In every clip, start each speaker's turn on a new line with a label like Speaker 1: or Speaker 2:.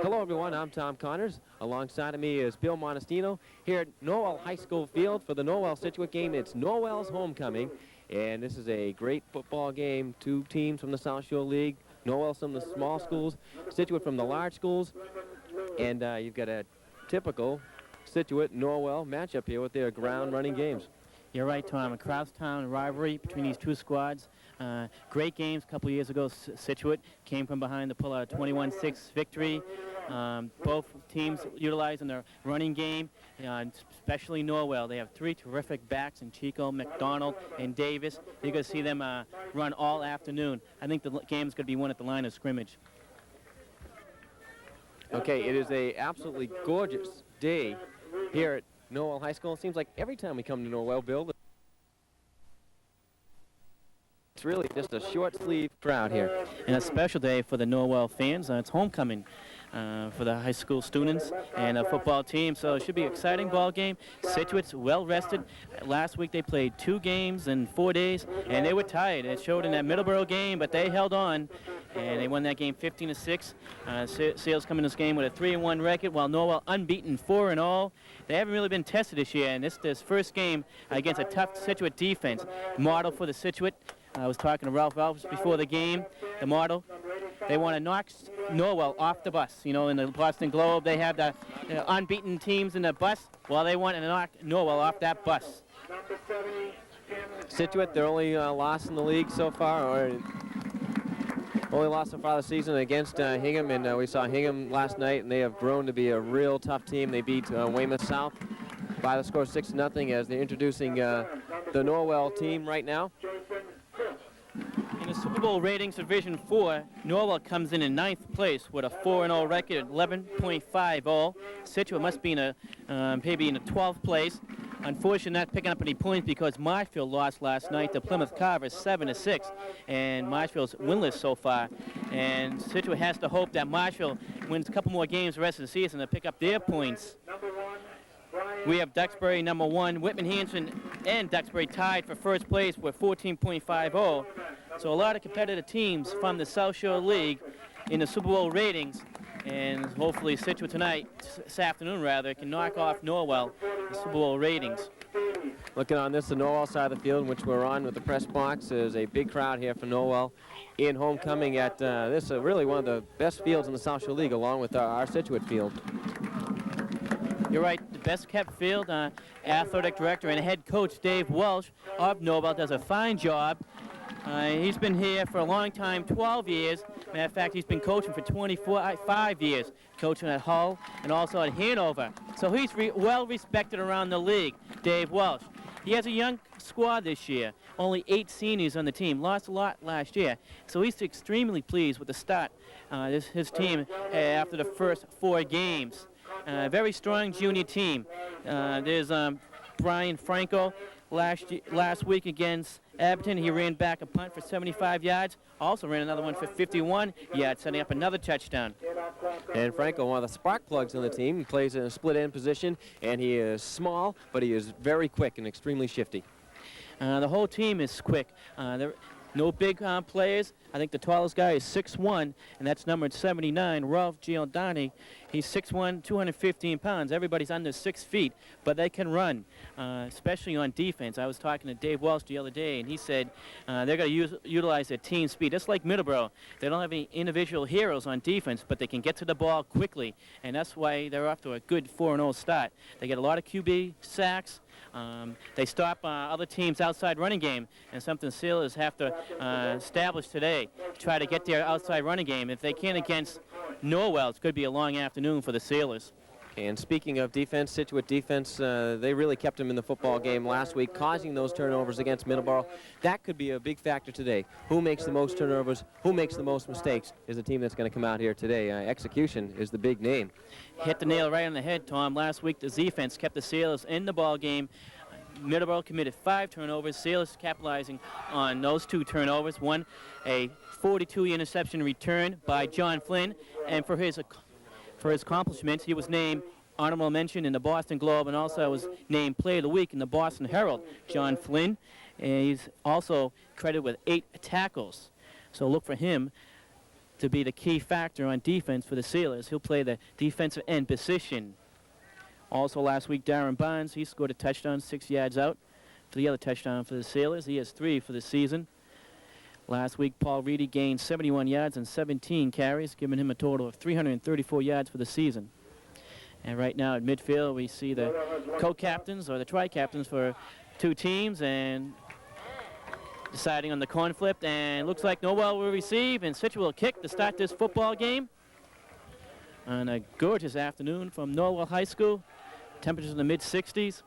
Speaker 1: Hello, everyone. I'm Tom Connors. Alongside of me is Bill Monestino here at Norwell High School Field for the Norwell Scituate game. It's Norwell's homecoming, and this is a great football game. Two teams from the South Shore League. Norwell from the small schools, Scituate from the large schools, and you've got a typical Scituate-Norwell matchup here with their ground-running games.
Speaker 2: You're right, Tom. A crosstown rivalry between these two squads. Great games a couple years ago. Scituate came from behind to pull out a 21-6 victory. Both teams utilizing their running game, especially Norwell. They have three terrific backs in Chico, McDonald, and Davis. You're going to see them run all afternoon. I think the game's going to be won at the line of scrimmage.
Speaker 1: Okay, it is a absolutely gorgeous day here at Norwell High School. It seems like every time we come to Norwell, Bill, it's really just a short-sleeve crowd here.
Speaker 2: And a special day for the Norwell fans. It's homecoming for the high school students and a football team, so it should be an exciting ball game. Scituate's well-rested. Last week they played 2 games in 4 days, and they were tired. It showed in that Middleborough game, but they held on, and they won that game 15-6. Sales come in this game with a 3-1 record, while Norwell unbeaten 4-0. They haven't really been tested this year, and this first game against a tough Scituate defense. Model for the Scituate. I was talking to Ralph Alves before the game. The model, they want to knock Norwell off the bus. You know, in the Boston Globe, they have the unbeaten teams in the bus. Well, they want to knock Norwell off that bus.
Speaker 1: Scituate, their only loss in the league so far, or only loss so far this season against Hingham, and we saw Hingham last night, and they have grown to be a real tough team. They beat Weymouth South by the score 6-0 as they're introducing the Norwell team right now.
Speaker 2: In the Super Bowl ratings Division 4, Norwell comes in 9th place with a 4-0 record at 11.50. Scituate must be maybe in the 12th place. Unfortunately, not picking up any points because Marshfield lost last night to Plymouth Carver 7-6, and Marshfield's winless so far. And Scituate has to hope that Marshfield wins a couple more games the rest of the season to pick up their points. We have Duxbury number 1, Whitman Hanson and Duxbury tied for first place with 14.50. So a lot of competitive teams from the South Shore League in the Super Bowl ratings, and hopefully Scituate tonight, this afternoon rather, can knock off Norwell in the Super Bowl ratings.
Speaker 1: Looking on the Norwell side of the field, which we're on with the press box, there's a big crowd here for Norwell in homecoming at this really one of the best fields in the South Shore League, along with our Scituate field.
Speaker 2: You're right, the best kept field. Athletic director and head coach Dave Welsh of Norwell does a fine job. He's been here for a long time, 12 years. Matter of fact, he's been coaching for 5 years, coaching at Hull and also at Hanover. So he's well respected around the league, Dave Welsh. He has a young squad this year, only 8 seniors on the team, lost a lot last year. So he's extremely pleased with the start, his team after the first 4 games. Very strong junior team. There's Brian Franco last week against Abington. He ran back a punt for 75 yards. Also ran another one for 51 yards, setting up another touchdown.
Speaker 1: And Franco, one of the spark plugs on the team, he plays in a split end position, and he is small, but he is very quick and extremely shifty.
Speaker 2: The whole team is quick. No big players. I think the tallest guy is 6'1", and that's numbered 79, Ralph Giordani. He's 6'1", 215 pounds. Everybody's under 6 feet, but they can run, especially on defense. I was talking to Dave Welsh the other day, and he said they're going to utilize their team speed. Just like Middleborough, they don't have any individual heroes on defense, but they can get to the ball quickly, and that's why they're off to a good 4-0 start. They get a lot of QB sacks. They stop other teams' outside running game, and something Sailors have to establish today. Try to get their outside running game. If they can't against Norwell, it could be a long afternoon for the Sailors.
Speaker 1: And speaking of defense, Scituate defense, they really kept them in the football game last week, causing those turnovers against Middleborough. That could be a big factor today. Who makes the most turnovers, who makes the most mistakes is the team that's going to come out here today. Execution is the big name.
Speaker 2: Hit the nail right on the head, Tom. Last week, the defense kept the Sailors in the ball game. Middleborough committed 5 turnovers. Sailors capitalizing on those 2 turnovers. One, a 42 interception return by John Flynn, and for his accomplishments, he was named honorable mention in the Boston Globe and also was named Player of the Week in the Boston Herald. John Flynn, and he's also credited with 8 tackles. So look for him. to be the key factor on defense for the Sailors. He'll play the defensive end position. Also last week, Darren Barnes, he scored a touchdown 6 yards out for the other touchdown for the Sailors. He has 3 for the season. Last week, Paul Reedy gained 71 yards and 17 carries, giving him a total of 334 yards for the season. And right now at midfield, we see the co-captains or the tri-captains for 2 teams and deciding on the coin flip. And looks like Norwell will receive and Scituate will kick to start this football game. On a gorgeous afternoon from Norwell High School. Temperatures in the mid-60s.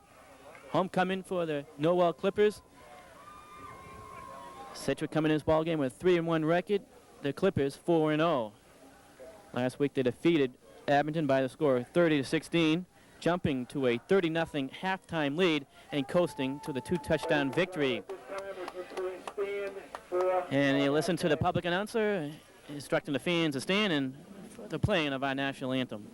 Speaker 2: Homecoming for the Norwell Clippers. Scituate coming in this ball game with a 3-1 record. The Clippers 4-0. Last week they defeated Abington by the score of 30-16, jumping to a 30-0 halftime lead and coasting to the 2-touchdown victory. And you listen to the public announcer instructing the fans to stand and for the playing of our national anthem.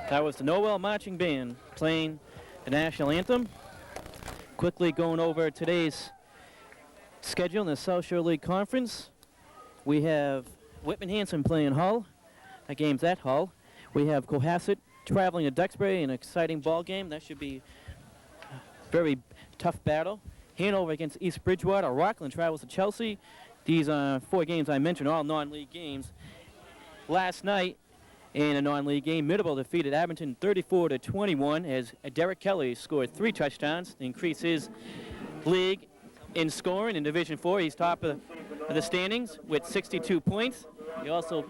Speaker 2: That was the Norwell Marching Band playing the national anthem. Quickly going over today's schedule in the South Shore League Conference. We have Whitman-Hanson playing Hull. That game's at Hull. We have Cohasset traveling to Duxbury, an exciting ball game. That should be a very tough battle. Hanover against East Bridgewater. Rockland travels to Chelsea. These 4 games I mentioned are all non-league games. Last night, in a non-league game, Middleborough defeated Abington 34-21 as Derek Kelly scored 3 touchdowns to increase his league in scoring in Division 4. He's top of the standings with 62 points. He also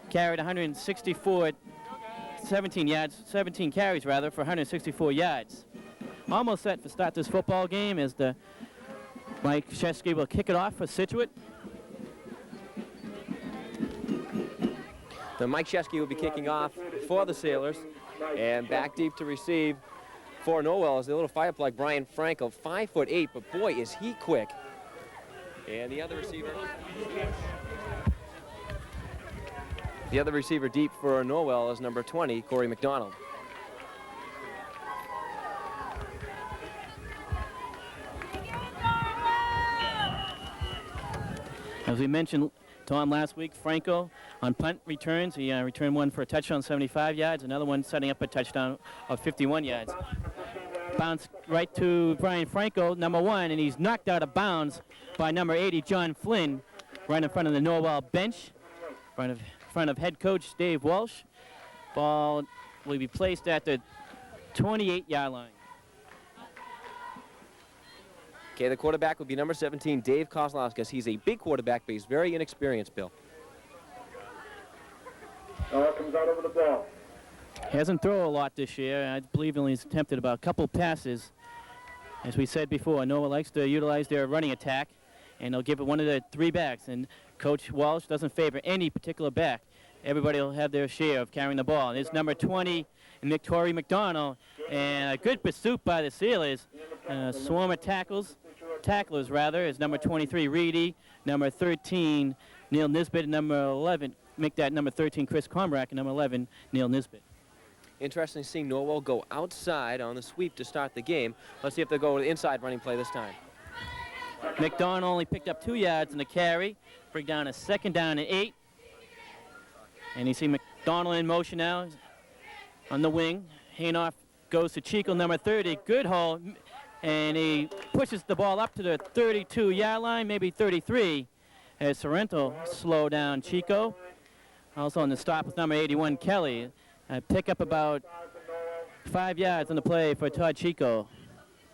Speaker 2: carried 17 carries rather for 164 yards. Almost set to start this football game as the Mike Shesky will kick it off for Scituate.
Speaker 1: So Mike Shesky will be kicking off for the Sailors, and back deep to receive for Norwell is the little fire plug Brian Frankel, 5'8", but boy is he quick. And the other receiver deep for Norwell is number 20, Corey McDonald.
Speaker 2: As we mentioned, Tom, last week, Franco on punt returns. He returned one for a touchdown, 75 yards, another one setting up a touchdown of 51 yards. Bounce right to Brian Franco, number 1, and he's knocked out of bounds by number 80, John Flynn, right in front of the Norwell bench, in front of head coach Dave Walsh. Ball will be placed at the 28-yard line.
Speaker 1: Okay, the quarterback will be number 17, Dave Kozlowskis. He's a big quarterback, but he's very inexperienced, Bill.
Speaker 3: Comes out over the ball.
Speaker 2: Hasn't thrown a lot this year. I believe he only has attempted about a couple passes. As we said before, Norwell likes to utilize their running attack, and they'll give it one of the 3 backs. And Coach Walsh doesn't favor any particular back. Everybody will have their share of carrying the ball. And it's number 20, Corey McDonald, and a good pursuit by the Sailors. Swarm of tacklers rather, is number 23, Reedy, number 13, Neil Nisbet, and number 11, make that number 13, Chris Combrack, and number 11, Neil Nisbet.
Speaker 1: Interesting seeing Norwell go outside on the sweep to start the game. Let's see if they'll go with the inside running play this time.
Speaker 2: McDonald only picked up 2 yards in the carry, bring down a 2nd down and 8. And you see McDonald in motion now on the wing. Handoff goes to Chico, number 30, good haul. And he pushes the ball up to the 32-yard line, maybe 33, as Sorrento slow down Chico. Also on the stop with number 81, Kelly. Pick up about 5 yards on the play for Todd Chico.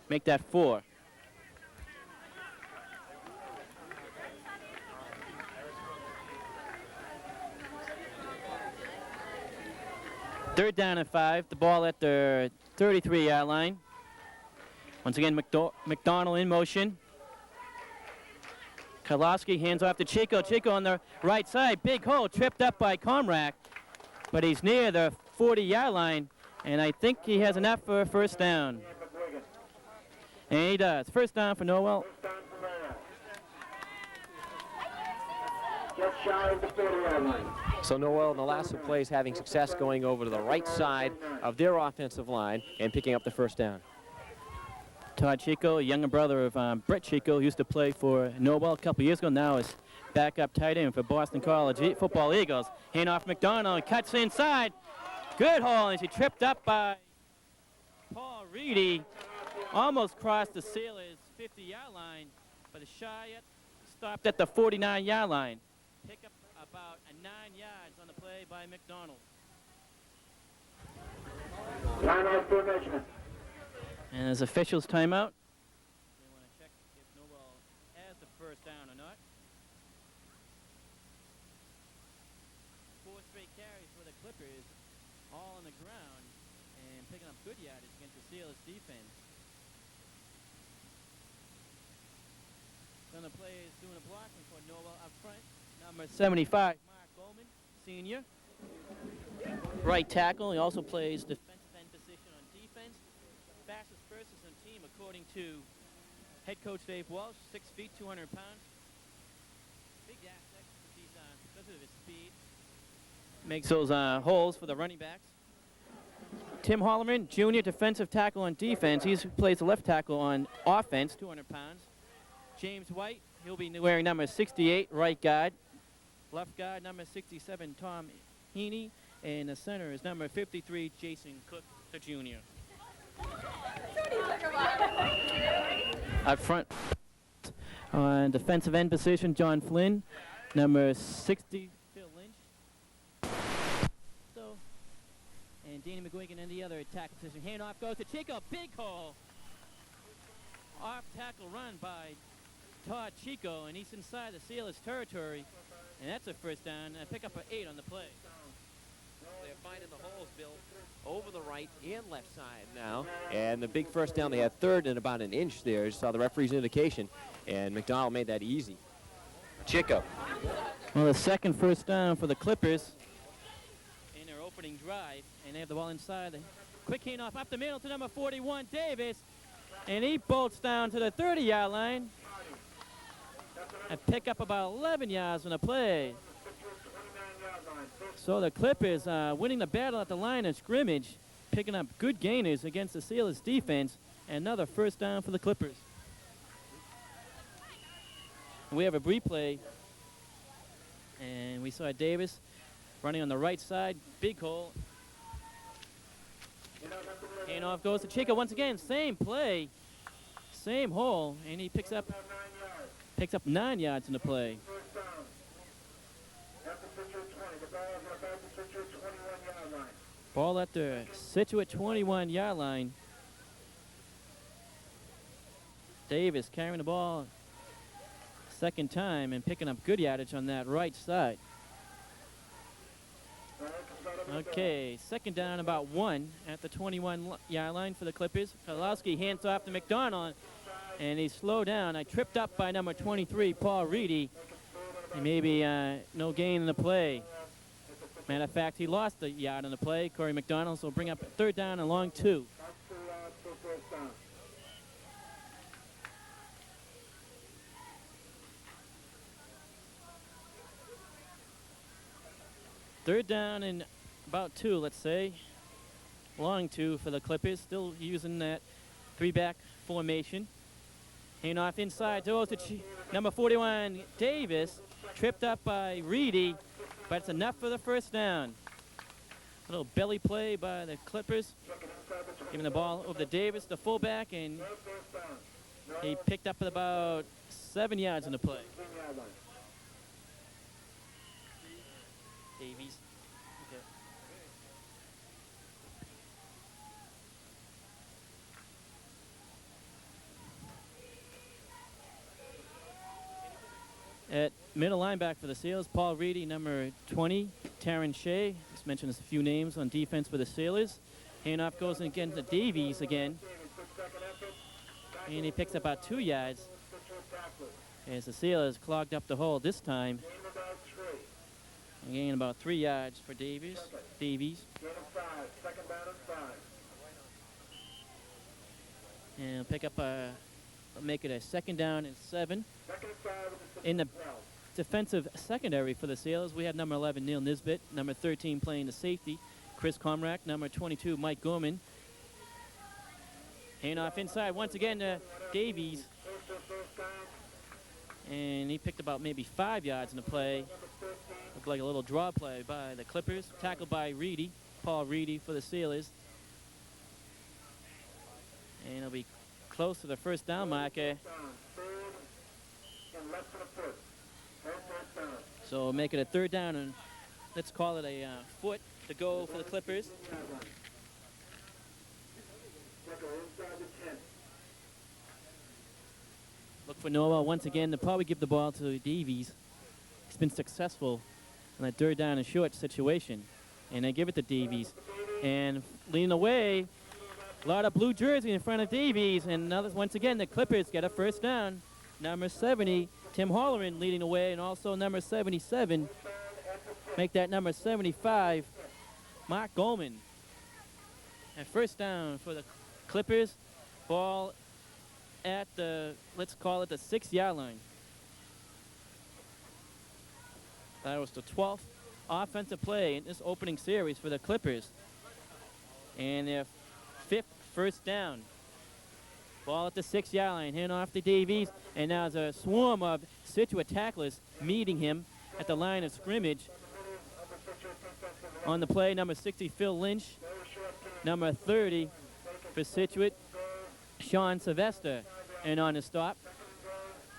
Speaker 2: Make that 4. Third down and 5. The ball at the 33-yard line. Once again, McDonald in motion. Karlowski hands off to Chico. Chico on the right side. Big hole, tripped up by Comrack. But he's near the 40-yard line, and I think he has enough for a first down. And he does. First down for Norwell.
Speaker 3: Just shy of the 40-yard line.
Speaker 1: So Norwell in the last 2 plays having success going over to the right side of their offensive line and picking up the first down.
Speaker 2: Todd Chico, a younger brother of Brett Chico, used to play for Norwell a couple years ago. Now is backup tight end for Boston College Football Eagles. Hand off McDonald, cuts inside. Good hole as he tripped up by Paul Reedy. Almost crossed the Sailors' 50-yard line, but the shy stopped at the 49-yard line. Pick up about 9 yards on the play by McDonald.
Speaker 3: Line out formation.
Speaker 2: And as officials timeout, they want to check if Norwell has the first down or not. 4 straight carries for the Clippers, all on the ground, and picking up good yardage against the Steelers defense. Then the play is doing a blocking for Norwell up front. Number 75, Mark Bowman, senior. Right tackle. He also plays defensive end position on defense. Fastest person on the team, according to head coach Dave Welsh, 6 feet, 200 pounds. Big asset because of his speed. Makes those holes for the running backs. Tim Holloman, junior defensive tackle on defense. He plays the left tackle on offense, 200 pounds. James White, he'll be wearing number 68, right guard. Left guard, number 67, Tom Heaney. And the center is number 53, Jason Cook, the junior. Up front, on defensive end position, John Flynn. Number 60, Phil Lynch. And Danny McGuigan in the other attack position. Handoff goes to Chico. Big hole. Off tackle run by Todd Chico, and he's inside the Steelers territory. And that's a first down. Pick up an 8 on the play.
Speaker 1: They're finding the holes, Bill, over the right and left side now. And the big first down, they had third and about an inch there. You saw the referee's indication, and McDonald made that easy. Chico.
Speaker 2: Well, the second first down for the Clippers in their opening drive, and they have the ball inside. Quick handoff up the middle to number 41, Davis, and he bolts down to the 30-yard line and pick up about 11 yards on the play. So the Clippers winning the battle at the line of scrimmage, picking up good gainers against the Steelers defense. Another first down for the Clippers. We have a replay, and we saw Davis running on the right side, big hole. Handoff goes to Chico once again, same play, same hole, and he picks up 9 yards in the play. Ball at the Scituate 21-yard line. Davis carrying the ball second time and picking up good yardage on that right side. Okay, second down about 1 at the 21-yard line for the Clippers. Karlowski hands off to McDonald, and he's slowed down. I tripped up by number 23, Paul Reedy. And maybe no gain in the play. Matter of fact, he lost a yard on the play, Corey McDonald, so bring up a third down and long 2. Third down and about 2, let's say. Long 2 for the Clippers, still using that 3-back formation. Handoff inside to number 41, Davis, tripped up by Reedy, but it's enough for the first down. A little belly play by the Clippers, giving the ball over to Davis, the fullback, and he picked up about 7 yards in the play. A Davies. Okay. At middle linebacker for the Sailors, Paul Reedy, number 20. Taryn Shea, just mentioned a few names on defense for the Sailors. Handoff goes again to Davies again. And he picks up about 2 yards as the Sailors clogged up the hole this time. And gain about 3 yards for Davies. And pick up make it a 2nd down and 7. In the defensive secondary for the Sailors, we had number 11, Neil Nisbet, number 13 playing the safety, Chris Comrack, number 22, Mike Gorman. Handoff inside once again to Davies. And he picked about maybe 5 yards in the play. Looked like a little draw play by the Clippers. Tackled by Reedy, Paul Reedy for the Sailors. And he'll be close to the 1st down marker. So make it a 3rd down, and let's call it a foot to go for the Clippers. Look for Norwell once again to probably give the ball to Davies. He's been successful in that 3rd down and short situation. And they give it to Davies. And leading away, a lot of blue jersey in front of Davies. And once again, the Clippers get a 1st down. Number 70, Tim Holleran leading away, and also number 77. Make that number 75, Mark Goldman. And 1st down for the Clippers. Ball at the, let's call it the 6-yard line. That was the 12th offensive play in this opening series for the Clippers. And their 5th 1st down. Ball at the 6-yard line, hand off to Davies, and now there's a swarm of Scituate tacklers meeting him at the line of scrimmage. On the play, number 60, Phil Lynch. Number 30 for Scituate, Sean Sylvester. And on the stop,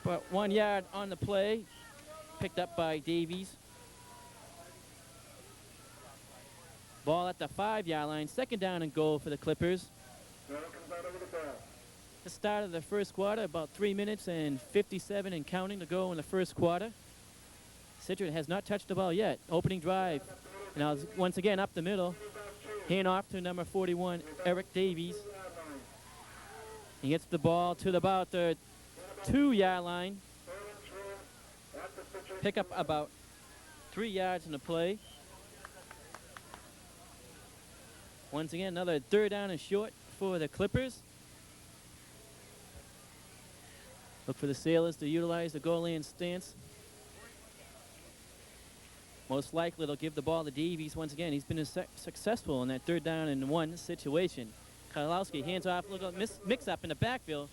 Speaker 2: but 1 yard on the play, picked up by Davies. Ball at the 5-yard line, 2nd down and goal for the Clippers. The start of the 1st quarter, about 3 minutes and 57 and counting to go in the 1st quarter. Scituate has not touched the ball yet. Opening drive. Now once again up the middle. Hand off to number 41, Eric Davies. He gets the ball to about the 2-yard line. Pick up about 3 yards in the play. Once again, another 3rd down and short for the Clippers. Look for the Sailors to utilize the goal line stance. Most likely they'll give the ball to Davies once again. He's been successful in that 3rd down and 1 situation. Kalowski hands off, look at mix up in the backfield,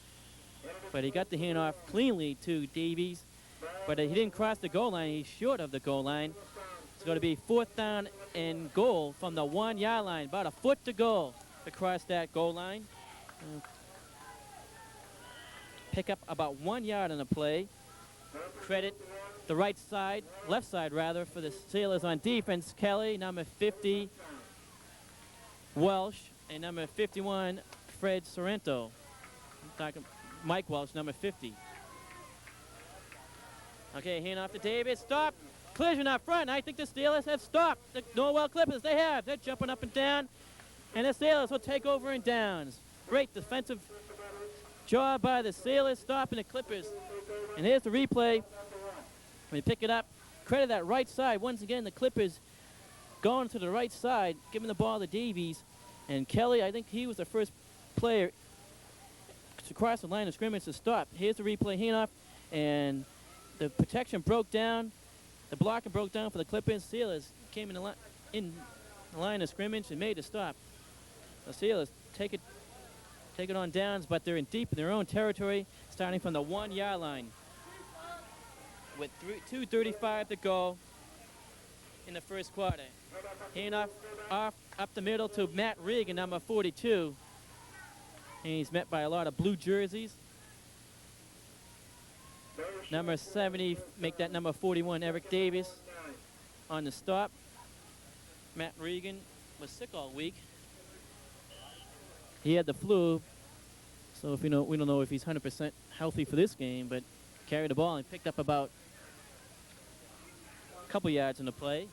Speaker 2: but he got the handoff cleanly to Davies, but he didn't cross the goal line. He's short of the goal line. It's going to be 4th down and goal from the 1-yard line, about a foot to go across that goal line. Pick up about 1 yard on the play. Credit the left side rather, for the Sailors on defense. Kelly, number 50, Welsh, and number 51, Fred Sorrento. I'm talking Mike Welsh, number 50. Okay, hand off to Davis. Stop. Collision up front. I think the Steelers have stopped. The Norwell Clippers, they have. They're jumping up and down. And the Sailors will take over in downs. Great defensive job by the Sailors, stopping the Clippers. And here's the replay. When you pick it up, credit that right side. Once again, the Clippers going to the right side, giving the ball to Davies. And Kelly, I think he was the first player to cross the line of scrimmage to stop. Here's the replay handoff, and the protection broke down. The blocker broke down for the Clippers. Sailors came in the line of scrimmage and made a stop. The Sailors take it on downs, but they're in deep in their own territory, starting from the 1 yard line. With 2:35 to go in the first quarter. Handoff off up the middle to Matt Regan, number 42. And he's met by a lot of blue jerseys. Number 70, make that number 41, Eric Davis on the stop. Matt Regan was sick all week. He had the flu, so if we don't know if he's 100% healthy for this game, but carried the ball and picked up about a couple yards in the play.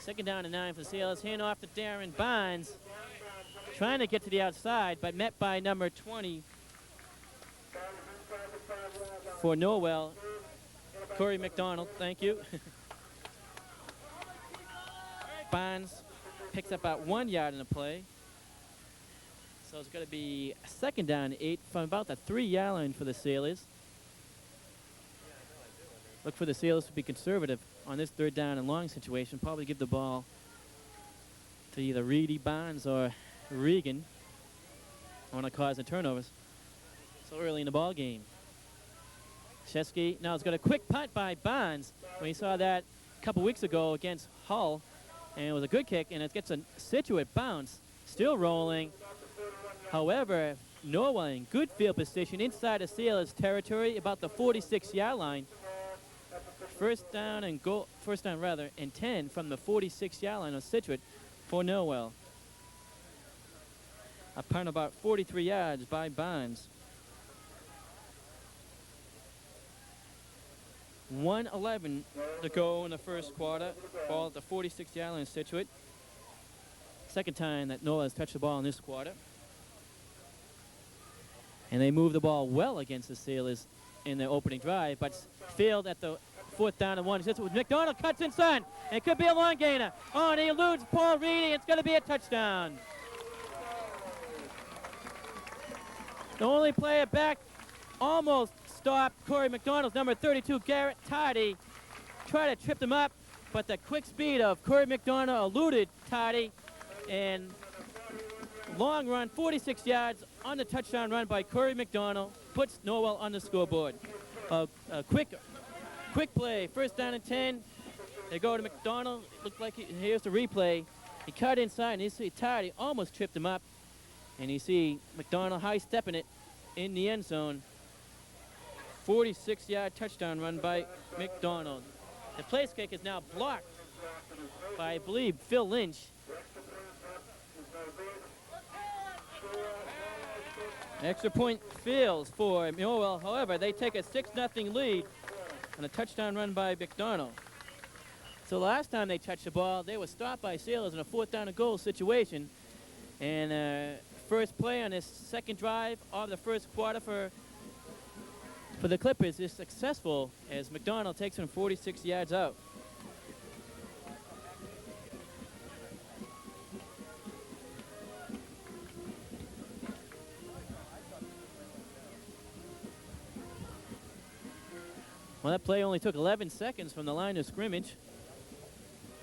Speaker 2: 2nd down and 9 for the Sailors. Hand off to Darren Barnes. Trying to get to the outside, but met by number 20 for Norwell, Corey McDonald. Thank you. Barnes picks up about 1 yard in the play. So it's going to be 2nd down and 8 from about the 3-yard line for the Sailors. Look for the Sailors to be conservative on this 3rd down and long situation. Probably give the ball to either Reedy, Barnes, or Regan. I want to cause the turnovers so early in the ball game. Shesky now has got a quick punt by Barnes. We saw that a couple weeks ago against Hull, and it was a good kick, and it gets a Scituate bounce. Still rolling. However, Norwell in good field position inside the Sailors' territory, about the 46-yard line. First down and 10 from the 46-yard line of Scituate for Norwell. A punt about 43 yards by Barnes. 1:11 to go in the first quarter. Ball at the 46-yard line of Scituate. Second time that Norwell has touched the ball in this quarter. And they move the ball well against the Sailors in their opening drive, but failed at the 4th down and 1. McDonald cuts inside. It could be a long gainer. Oh, and he eludes Paul Reedy. It's going to be a touchdown. The only player back almost stopped Corey McDonald's number 32, Garrett Tardy. Tried to trip him up, but the quick speed of Corey McDonald eluded Tardy. And long run, 46 yards on the touchdown run by Corey McDonald, puts Norwell on the scoreboard. A quick play, 1st down and 10. They go to McDonald. Looked like here's the replay. He cut inside, and you see Tardy almost tripped him up. And you see McDonald high-stepping it in the end zone. 46-yard touchdown run by McDonald. The place kick is now blocked by, I believe, Phil Lynch. Extra point fails for Norwell. However, they take a 6-0 lead on a touchdown run by McDonald. So last time they touched the ball, they were stopped by Sailors in a 4th down and goal situation. And first play on this second drive of the first quarter for the Clippers is successful as McDonald takes them 46 yards out. Well, that play only took 11 seconds from the line of scrimmage.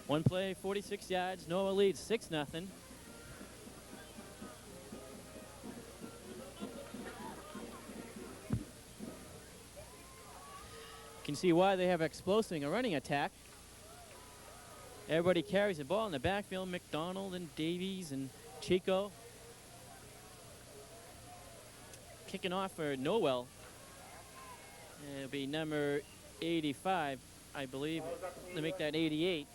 Speaker 2: One play, 46 yards. Norwell leads 6-0. You can see why they have exploding a running attack. Everybody carries the ball in the backfield. McDonald and Davies and Chico. Kicking off for Norwell. It'll be number 85, I believe, to make that 88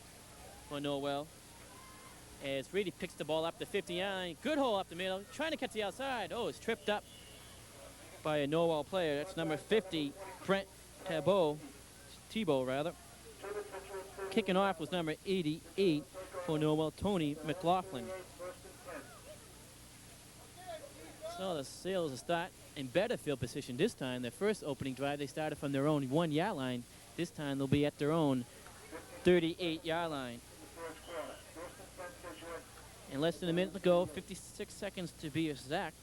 Speaker 2: for Norwell. As Reedy picks the ball up the 50-yard line. Good hole up the middle. Trying to catch the outside. Oh, it's tripped up by a Norwell player. That's number 50, Brent Tebow. Kicking off was number 88 for Norwell, Tony McLaughlin. So the Sailors will start in better field position this time. Their first opening drive, they started from their own 1-yard line. This time they'll be at their own 38-yard line. In less than a minute to go, 56 seconds to be exact.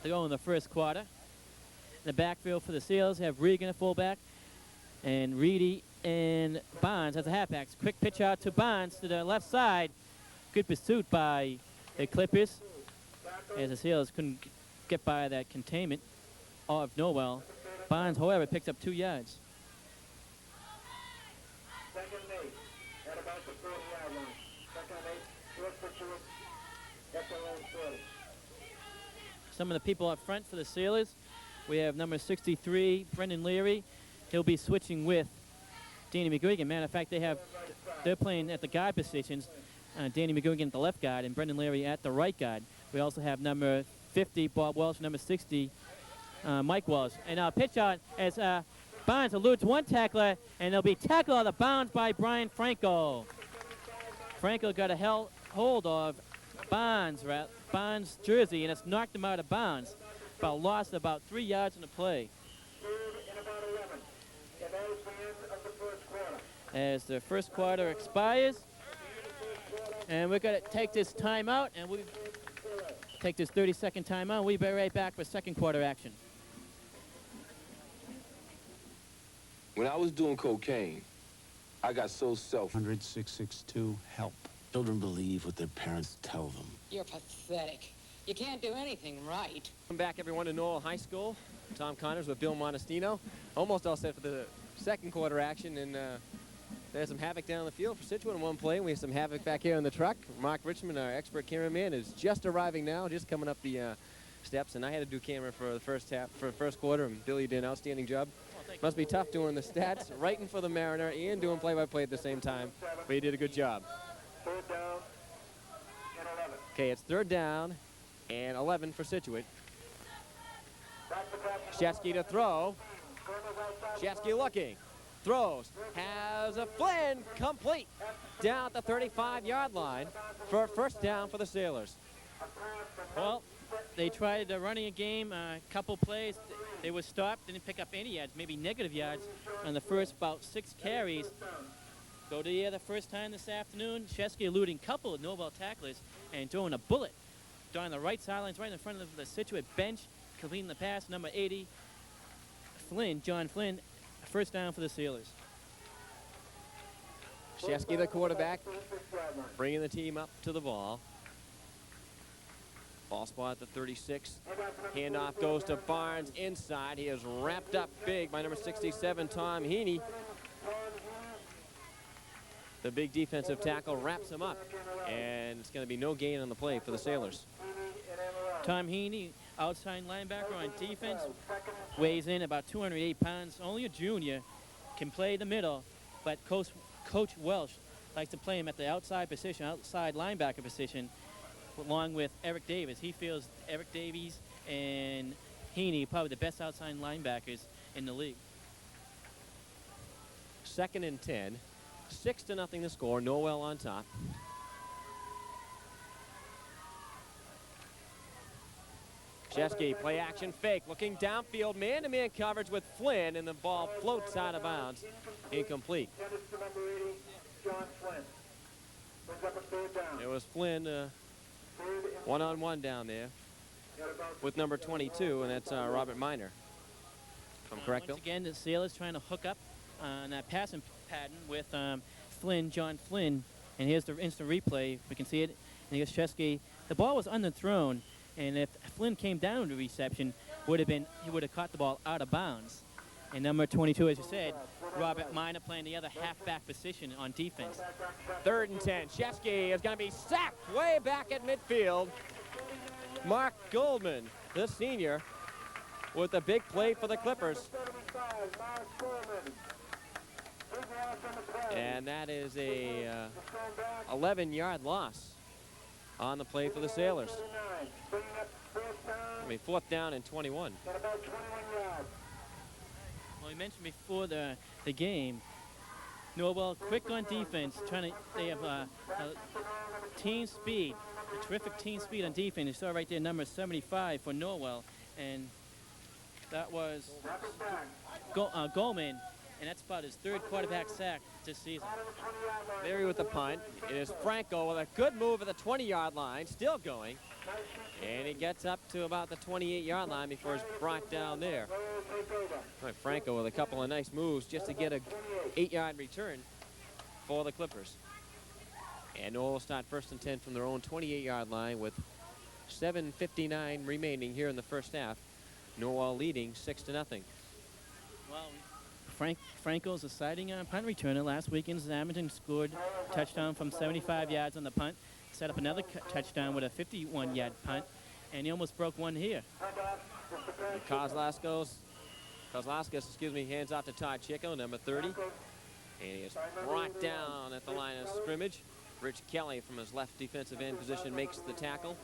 Speaker 2: They go in the first quarter. In the backfield for the Sailors have Regan at fullback and Reedy and Barnes as the halfbacks. Quick pitch out to Barnes to the left side. Good pursuit by the Clippers as the Sailors couldn't get by that containment of Norwell. Barnes, however, picks up 2 yards.
Speaker 3: Second and 8 at about the 40-yard line. Second and 8, short pursuit at their own 40.
Speaker 2: Some of the people up front for the Sailors. We have number 63, Brendan Leary. He'll be switching with Danny McGuigan. Matter of fact, they're playing at the guard positions. Danny McGuigan at the left guard and Brendan Leary at the right guard. We also have number 50, Bob Welsh, number 60, Mike Welsh. And now pitch out as Barnes eludes one tackler, and there'll be tackle out of bounds by Brian Franco. Franco got a hold of Barnes' jersey, and it's knocked him out of bounds. Lost about 3 yards in the play. As the first quarter expires, and we're going to take this timeout, and we take this 30-second timeout. We'll be right back for second quarter action.
Speaker 4: When I was doing cocaine, I got so selfish.
Speaker 5: 100-662, help.
Speaker 6: Children believe what their parents tell them.
Speaker 7: You're pathetic. You can't do anything right.
Speaker 1: Welcome back, everyone, to Norwell High School. Tom Connors with Bill Monastino. Almost all set for the second quarter action, and there's some havoc down the field for Scituate in one play. We have some havoc back here in the truck. Mark Richmond, our expert cameraman, is just arriving now, just coming up the steps, and I had to do camera for the first quarter, and Billy did an outstanding job. Must be tough doing the stats, writing for the Mariner, and doing play-by-play at the same time, but he did a good job.
Speaker 3: 3rd down and 11.
Speaker 1: Okay, it's 3rd down and 11 for Scituate. Shesky to throw. Shesky looking. Throws. Has a Flynn complete. Down at the 35-yard line for a first down for the Sailors.
Speaker 2: Well, they tried running a game, a couple plays. They were stopped, didn't pick up any yards, maybe negative yards on the first about 6 carries. Go to the air the first time this afternoon. Shesky eluding a couple of Norwell tacklers and throwing a bullet down the right sidelines, right in front of the Scituate bench, completing the pass. Number 80, John Flynn, first down for the Sailors.
Speaker 1: Shesky, the quarterback, bringing the team up to the ball. Ball spot at the 36. Handoff goes to Barnes inside. He is wrapped up big by number 67, Tom Heaney. The big defensive tackle wraps him up, and it's going to be no gain on the play for the Sailors.
Speaker 2: Tom Heaney, outside linebacker on defense, weighs in about 208 pounds. Only a junior, can play the middle, but Coach Welsh likes to play him at the outside position, outside linebacker position, along with Eric Davis. He feels Eric Davies and Heaney probably the best outside linebackers in the league.
Speaker 1: 2nd and 10. 6-0 the score. Norwell on top. Shesky, play action fake, looking downfield, man-to-man coverage with Flynn, and the ball floats out of bounds. Incomplete.
Speaker 3: John Flynn. Brings up a 3rd down.
Speaker 1: It was Flynn one-on-one down there with number 22, and that's Robert Miner. If I'm correct, Bill?
Speaker 2: Once again, the Sailors trying to hook up on that passing pattern with John Flynn, and here's the instant replay. We can see it. And here's Shesky. The ball was underthrown, and if Flynn came down to reception, he would have caught the ball out of bounds. And number 22, as you said, Robert Miner playing the other halfback position on defense.
Speaker 1: 3rd and 10. Shesky is going to be sacked way back at midfield. Mark Goldman, the senior, with a big play for the Clippers. And that is a 11-yard loss on the play for the Sailors. I mean, 4th down and 21.
Speaker 2: Well, we mentioned before the game, Norwell quick on defense, they have team speed, a terrific team speed on defense. You saw right there number 75 for Norwell, and that was Goldman, and that's about his 3rd quarterback sack this season.
Speaker 1: Leary with the punt. It is Franco with a good move at the 20-yard line, still going. And he gets up to about the 28-yard line before he's brought down there. Right, Franco with a couple of nice moves just to get a 8-yard return for the Clippers. And Norwell will start 1st and 10 from their own 28-yard line with 7:59 remaining here in the first half. Norwell leading 6-0.
Speaker 2: Well, Franco's a sighting punt returner. Last weekend, Edmonton scored a touchdown from 75 yards on the punt. Set up another touchdown with a 51-yard punt, and he almost broke one here.
Speaker 1: Kozlaskis, hands off to Todd Chico, number 30. And he is brought down at the line of scrimmage. Rich Kelly from his left defensive end position makes the tackle.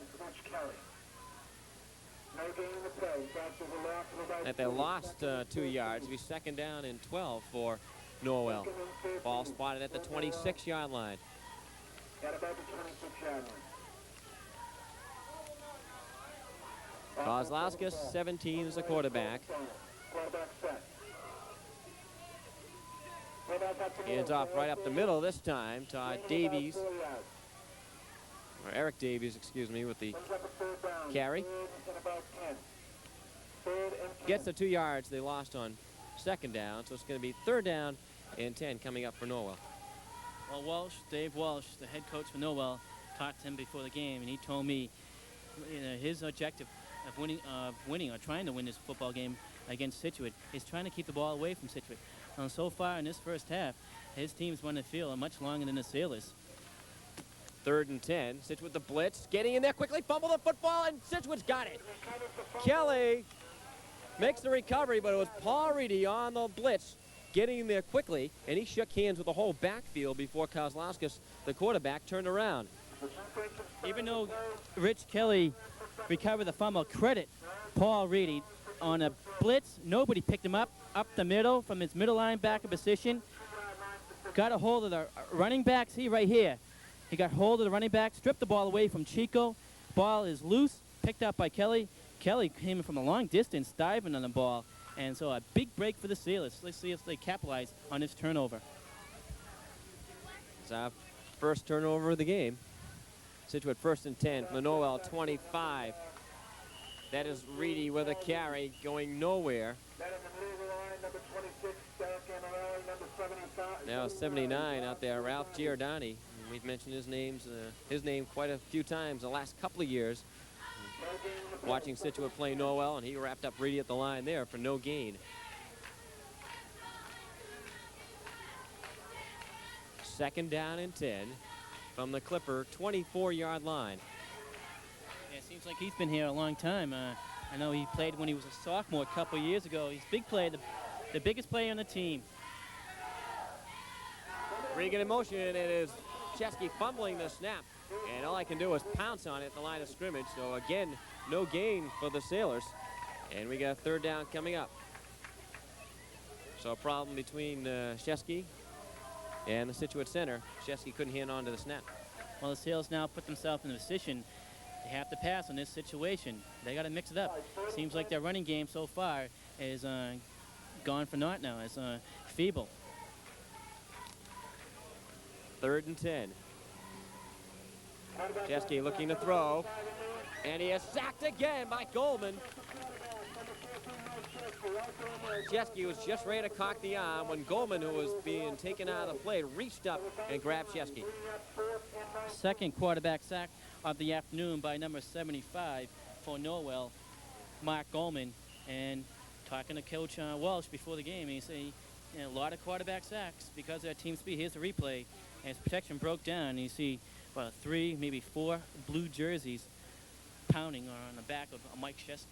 Speaker 3: No gain in the play. That's a loss of about
Speaker 1: That they lost 2 yards. It'll be 2nd down and 12 for Norwell. Ball spotted at the 26-yard line.
Speaker 3: at about the 26-yard line.
Speaker 1: Kozlauskas, 17, is the quarterback.
Speaker 3: Quarterback set.
Speaker 1: Hands off right up the middle this time to Davies, or Eric Davies, excuse me, with the carry. Gets the 2 yards they lost on 2nd down, so it's going to be 3rd down and 10 coming up for Norwell.
Speaker 2: Well, Dave Walsh, the head coach for Norwell, talked to him before the game, and he told me, his objective of winning or trying to win this football game against Scituate is trying to keep the ball away from Scituate. So far in this first half, his team's won the field much longer than the Sailors.
Speaker 1: 3rd and 10. Scituate the blitz, getting in there quickly, fumble the football, and Situate's got it. Kelly makes the recovery, but it was Paul Reedy on the blitz, getting in there quickly, and he shook hands with the whole backfield before Kozlauskas, the quarterback, turned around.
Speaker 2: Even though Rich Kelly recovered the fumble, credit Paul Reedy on a blitz. Nobody picked him up the middle from his middle linebacker position. Got a hold of the running back. See right here. He got hold of the running back, stripped the ball away from Chico. Ball is loose, picked up by Kelly. Kelly came from a long distance, diving on the ball. And so a big break for the Sailors. Let's see if they capitalize on this turnover.
Speaker 1: It's our first turnover of the game. Scituate 1st and 10 from the Norwell 25. That is Reedy with a carry going nowhere. Now 79 out there, Ralph Giordani. We've mentioned his name quite a few times the last couple of years. Watching Scituate play Norwell, and he wrapped up Reedy at the line there for no gain. 2nd down and 10 from the Clipper 24-yard line.
Speaker 2: Yeah, it seems like he's been here a long time. I know he played when he was a sophomore a couple years ago. He's a big player, the biggest player on the team.
Speaker 1: Regan in motion, and it is Chesky fumbling the snap. And all I can do is pounce on it at the line of scrimmage. So again, no gain for the Sailors. And we got 3rd down coming up. So a problem between Chesky and the Scituate center. Chesky couldn't hang on to the snap.
Speaker 2: Well, the Sailors now put themselves in a position to have to pass on this situation. They got to mix it up. Seems like their running game so far is gone for naught now. It's feeble.
Speaker 1: 3rd and 10. Chesky looking to throw, and he is sacked again by Goldman. Chesky was just ready to cock the arm when Goldman, who was being taken out of the play, reached up and grabbed Chesky.
Speaker 2: 2nd quarterback sack of the afternoon by number 75 for Norwell, Mark Goldman. And talking to Coach Walsh before the game, he said a lot of quarterback sacks because of their team speed. Here's the replay, and his protection broke down. And you see about 3, maybe 4 blue jerseys pounding on the back of Mike Chesky.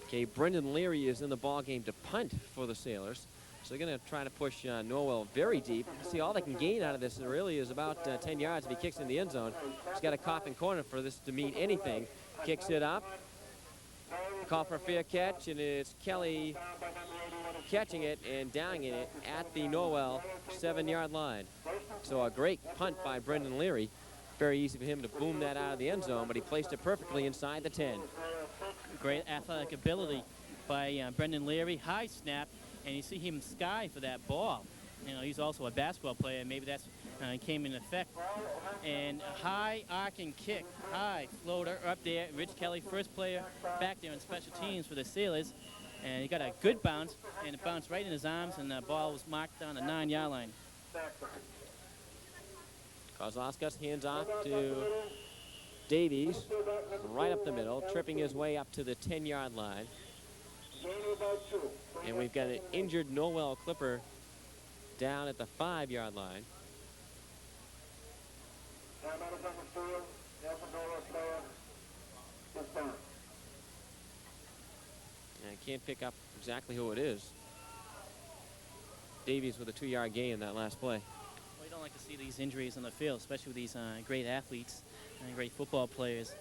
Speaker 1: Okay, Brendan Leary is in the ball game to punt for the Sailors. So they're going to try to push Norwell very deep. See, all they can gain out of this really is about 10 yards if he kicks in the end zone. He's got a coffin corner for this to mean anything. Kicks it up. Call for a fair catch, and it's Kelly catching it and downing it at the Norwell 7-yard line. So a great punt by Brendan Leary. Very easy for him to boom that out of the end zone, but he placed it perfectly inside the 10.
Speaker 2: Great athletic ability by Brendan Leary. High snap, and you see him sky for that ball. You know, he's also a basketball player. Maybe that's came in effect. And a high arcing kick, high floater up there. Rich Kelly, first player back there on special teams for the Sailors. And he got a good bounce, and it bounced right in his arms, and the ball was marked on the 9-yard line.
Speaker 1: Kozlauskas hands off to Davies, right up the middle, tripping his way up to the 10-yard line. And we've got an injured Norwell Clipper down at the 5-yard line. And I can't pick up exactly who it is. Davies with a 2-yard gain in that last play.
Speaker 2: Well, you don't like to see these injuries on the field, especially with these great athletes and great football players.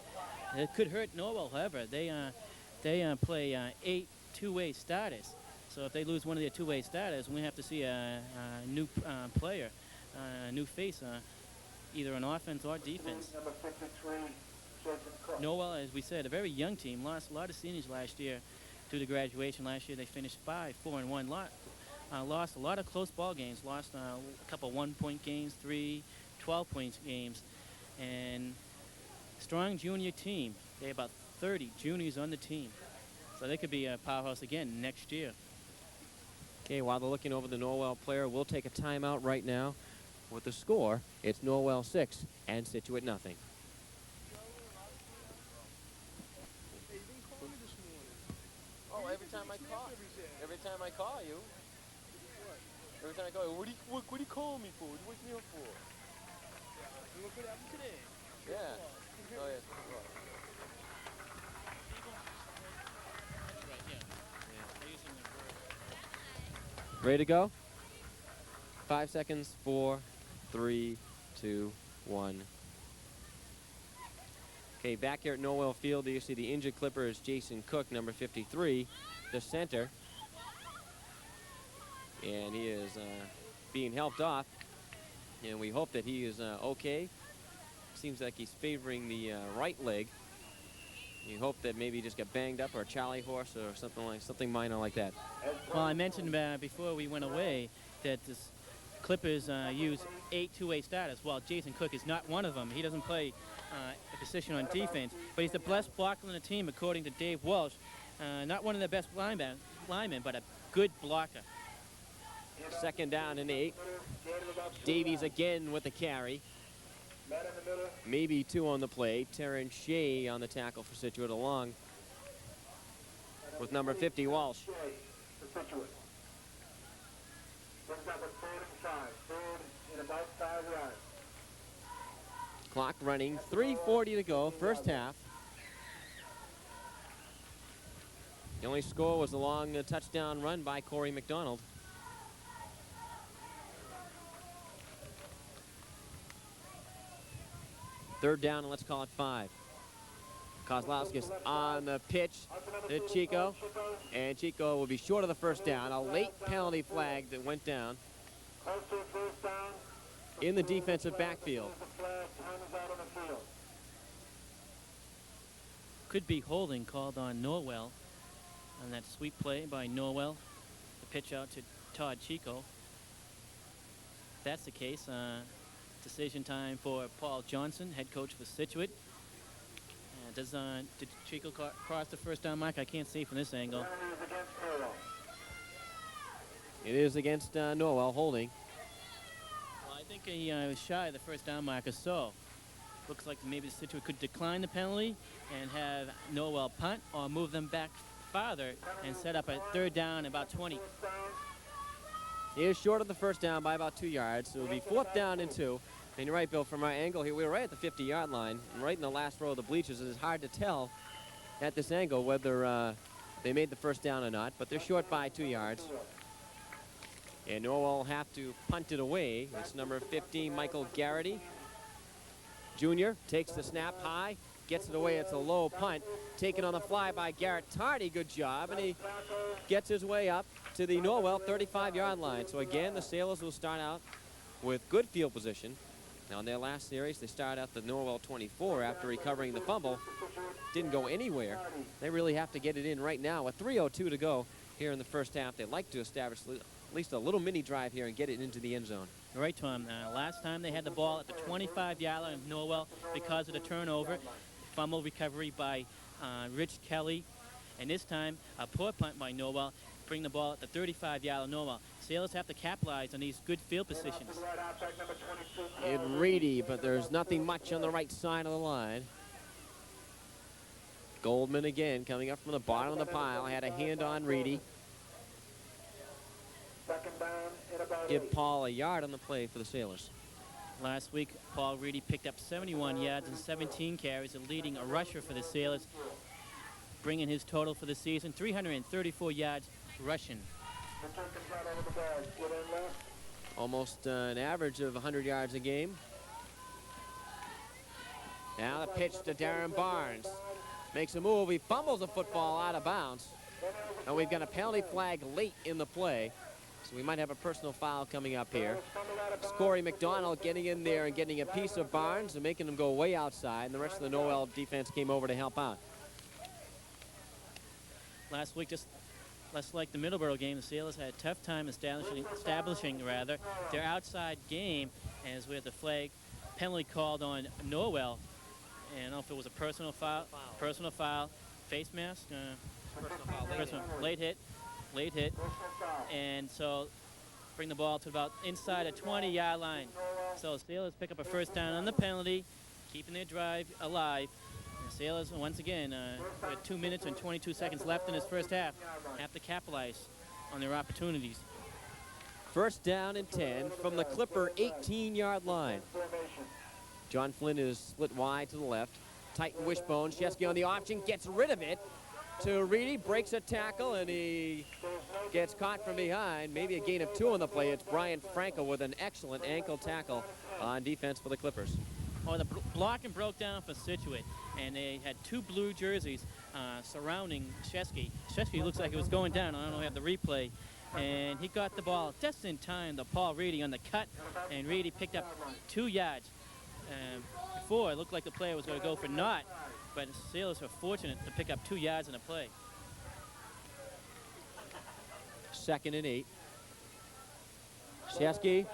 Speaker 2: It could hurt Norwell, however. They play 8 two-way starters. So if they lose one of their two-way starters, we have to see a new player, a new face, either on offense or defense.
Speaker 3: Number 53, Jason Cook.
Speaker 2: Norwell, as we said, a very young team, lost a lot of seniors last year due to graduation. Last year they finished 5-4-1. Lost a lot of close ball games, lost a couple 1-point games, 3 12-point games, and strong junior team. They have about 30 juniors on the team. So they could be a powerhouse again next year.
Speaker 1: Okay, while they're looking over the Norwell player, we'll take a timeout right now. With the score, it's Norwell 6 and Scituate nothing. Oh, every time I call you, every time I call you, what do you call me for? What do you wake me up for?
Speaker 8: Look what happened today.
Speaker 1: Yeah. Oh, yeah. Ready to go? 5 seconds, 4, 3, 2, 1. Okay, back here at Norwell Field, you see the injured Clipper is Jason Cook, number 53, the center. And he is being helped off, and we hope that he is okay. Seems like he's favoring the right leg. You hope that maybe he just got banged up or a Charlie horse or something minor like that.
Speaker 2: Well, I mentioned before we went away that this Clippers use 8 two-way starters. Well, Jason Cook is not one of them. He doesn't play a position on defense, but he's the best blocker on the team, according to Dave Welsh. Not one of the best linemen, but a good blocker.
Speaker 1: 2nd down and 8. Davies again with the carry. Maybe 2 on the play. Terrence Shea on the tackle for Scituate, along with number 50, Walsh. Clock running, 3:40 to go, first half. The only score was a long touchdown run by Corey McDonald. Third down, and let's call it 5. Kozlowskis on the pitch to Chico, and Chico will be short of the first down. A late penalty flag that went down in the defensive backfield.
Speaker 2: Could be holding called on Norwell on that sweep play by Norwell. The pitch out to Todd Chico. If that's the case, decision time for Paul Johnson, head coach for Scituate. Did Chico cross the first down mark? I can't see from this angle.
Speaker 1: It is against Norwell, holding.
Speaker 2: Well, I think he was shy of the first down mark or so. Looks like maybe the Scituate could decline the penalty and have Norwell punt or move them back farther and set up a 3rd down about 20.
Speaker 1: He is short of the first down by about 2 yards, so it'll be 4th down and 2. And you're right, Bill, from our angle here, we were right at the 50-yard line, and right in the last row of the bleachers. It's hard to tell at this angle whether they made the first down or not, but they're short by 2 yards. And Norwell will have to punt it away. It's number 15, Michael Garrity. Junior takes the snap high, gets it away. It's a low punt. Taken on the fly by Garrett Tardy. Good job. And he gets his way up to the Norwell 35-yard line. So again, the Sailors will start out with good field position. Now, in their last series, they started out the Norwell 24 after recovering the fumble. Didn't go anywhere. They really have to get it in right now. With 3:02 to go here in the first half, they'd like to establish at least a little mini drive here and get it into the end zone.
Speaker 2: All right, Tom. Last time they had the ball at the 25-yard line of Norwell because of the turnover. Fumble recovery by Rich Kelly. And this time, a poor punt by Norwell. Bring the ball at the 35-yard line of Norwell. Sailors have to capitalize on these good field positions.
Speaker 1: It's Reedy, but there's nothing much on the right side of the line. Goldman again coming up from the bottom of the pile. Had a hand on Reedy. Give Paul a yard on the play for the Sailors.
Speaker 2: Last week, Paul Reedy picked up 71 yards and 17 carries, leading a rusher for the Sailors, bringing his total for the season 334 yards rushing.
Speaker 1: Almost an average of 100 yards a game. Now the pitch to Darren Barnes. Makes a move. He fumbles the football out of bounds. And we've got a penalty flag late in the play. So we might have a personal foul coming up here. It's Corey McDonald getting in there and getting a piece of Barnes and making him go way outside. And the rest of the Norwell defense came over to help out.
Speaker 2: Last week, just like the Middleborough game, the Sailors had a tough time establishing their outside game, as we had the flag penalty called on Norwell. And I don't know if it was a personal foul, face mask, late hit, and so bring the ball to about inside a 20-yard line. So Sailors pick up a first down on the penalty, keeping their drive alive. The Sailors, once again, with 2 minutes and 22 seconds left in this first half, have to capitalize on their opportunities.
Speaker 1: First down and 10 from the Clipper 18-yard line. John Flynn is split wide to the left. Tighten wishbone. Shesky on the option, gets rid of it to Reedy, breaks a tackle, and he gets caught from behind. Maybe a gain of 2 on the play. It's Brian Frankel with an excellent ankle tackle on defense for the Clippers.
Speaker 2: Oh, the blocking broke down for Scituate, and they had 2 blue jerseys surrounding Shesky. Shesky looks like he was going down. I don't know, we have the replay. And he got the ball just in time to Paul Reedy on the cut, and Reedy picked up 2 yards. Before, it looked like the player was going to go for naught, but the Sailors were fortunate to pick up 2 yards in the play.
Speaker 1: 2nd and 8. Shesky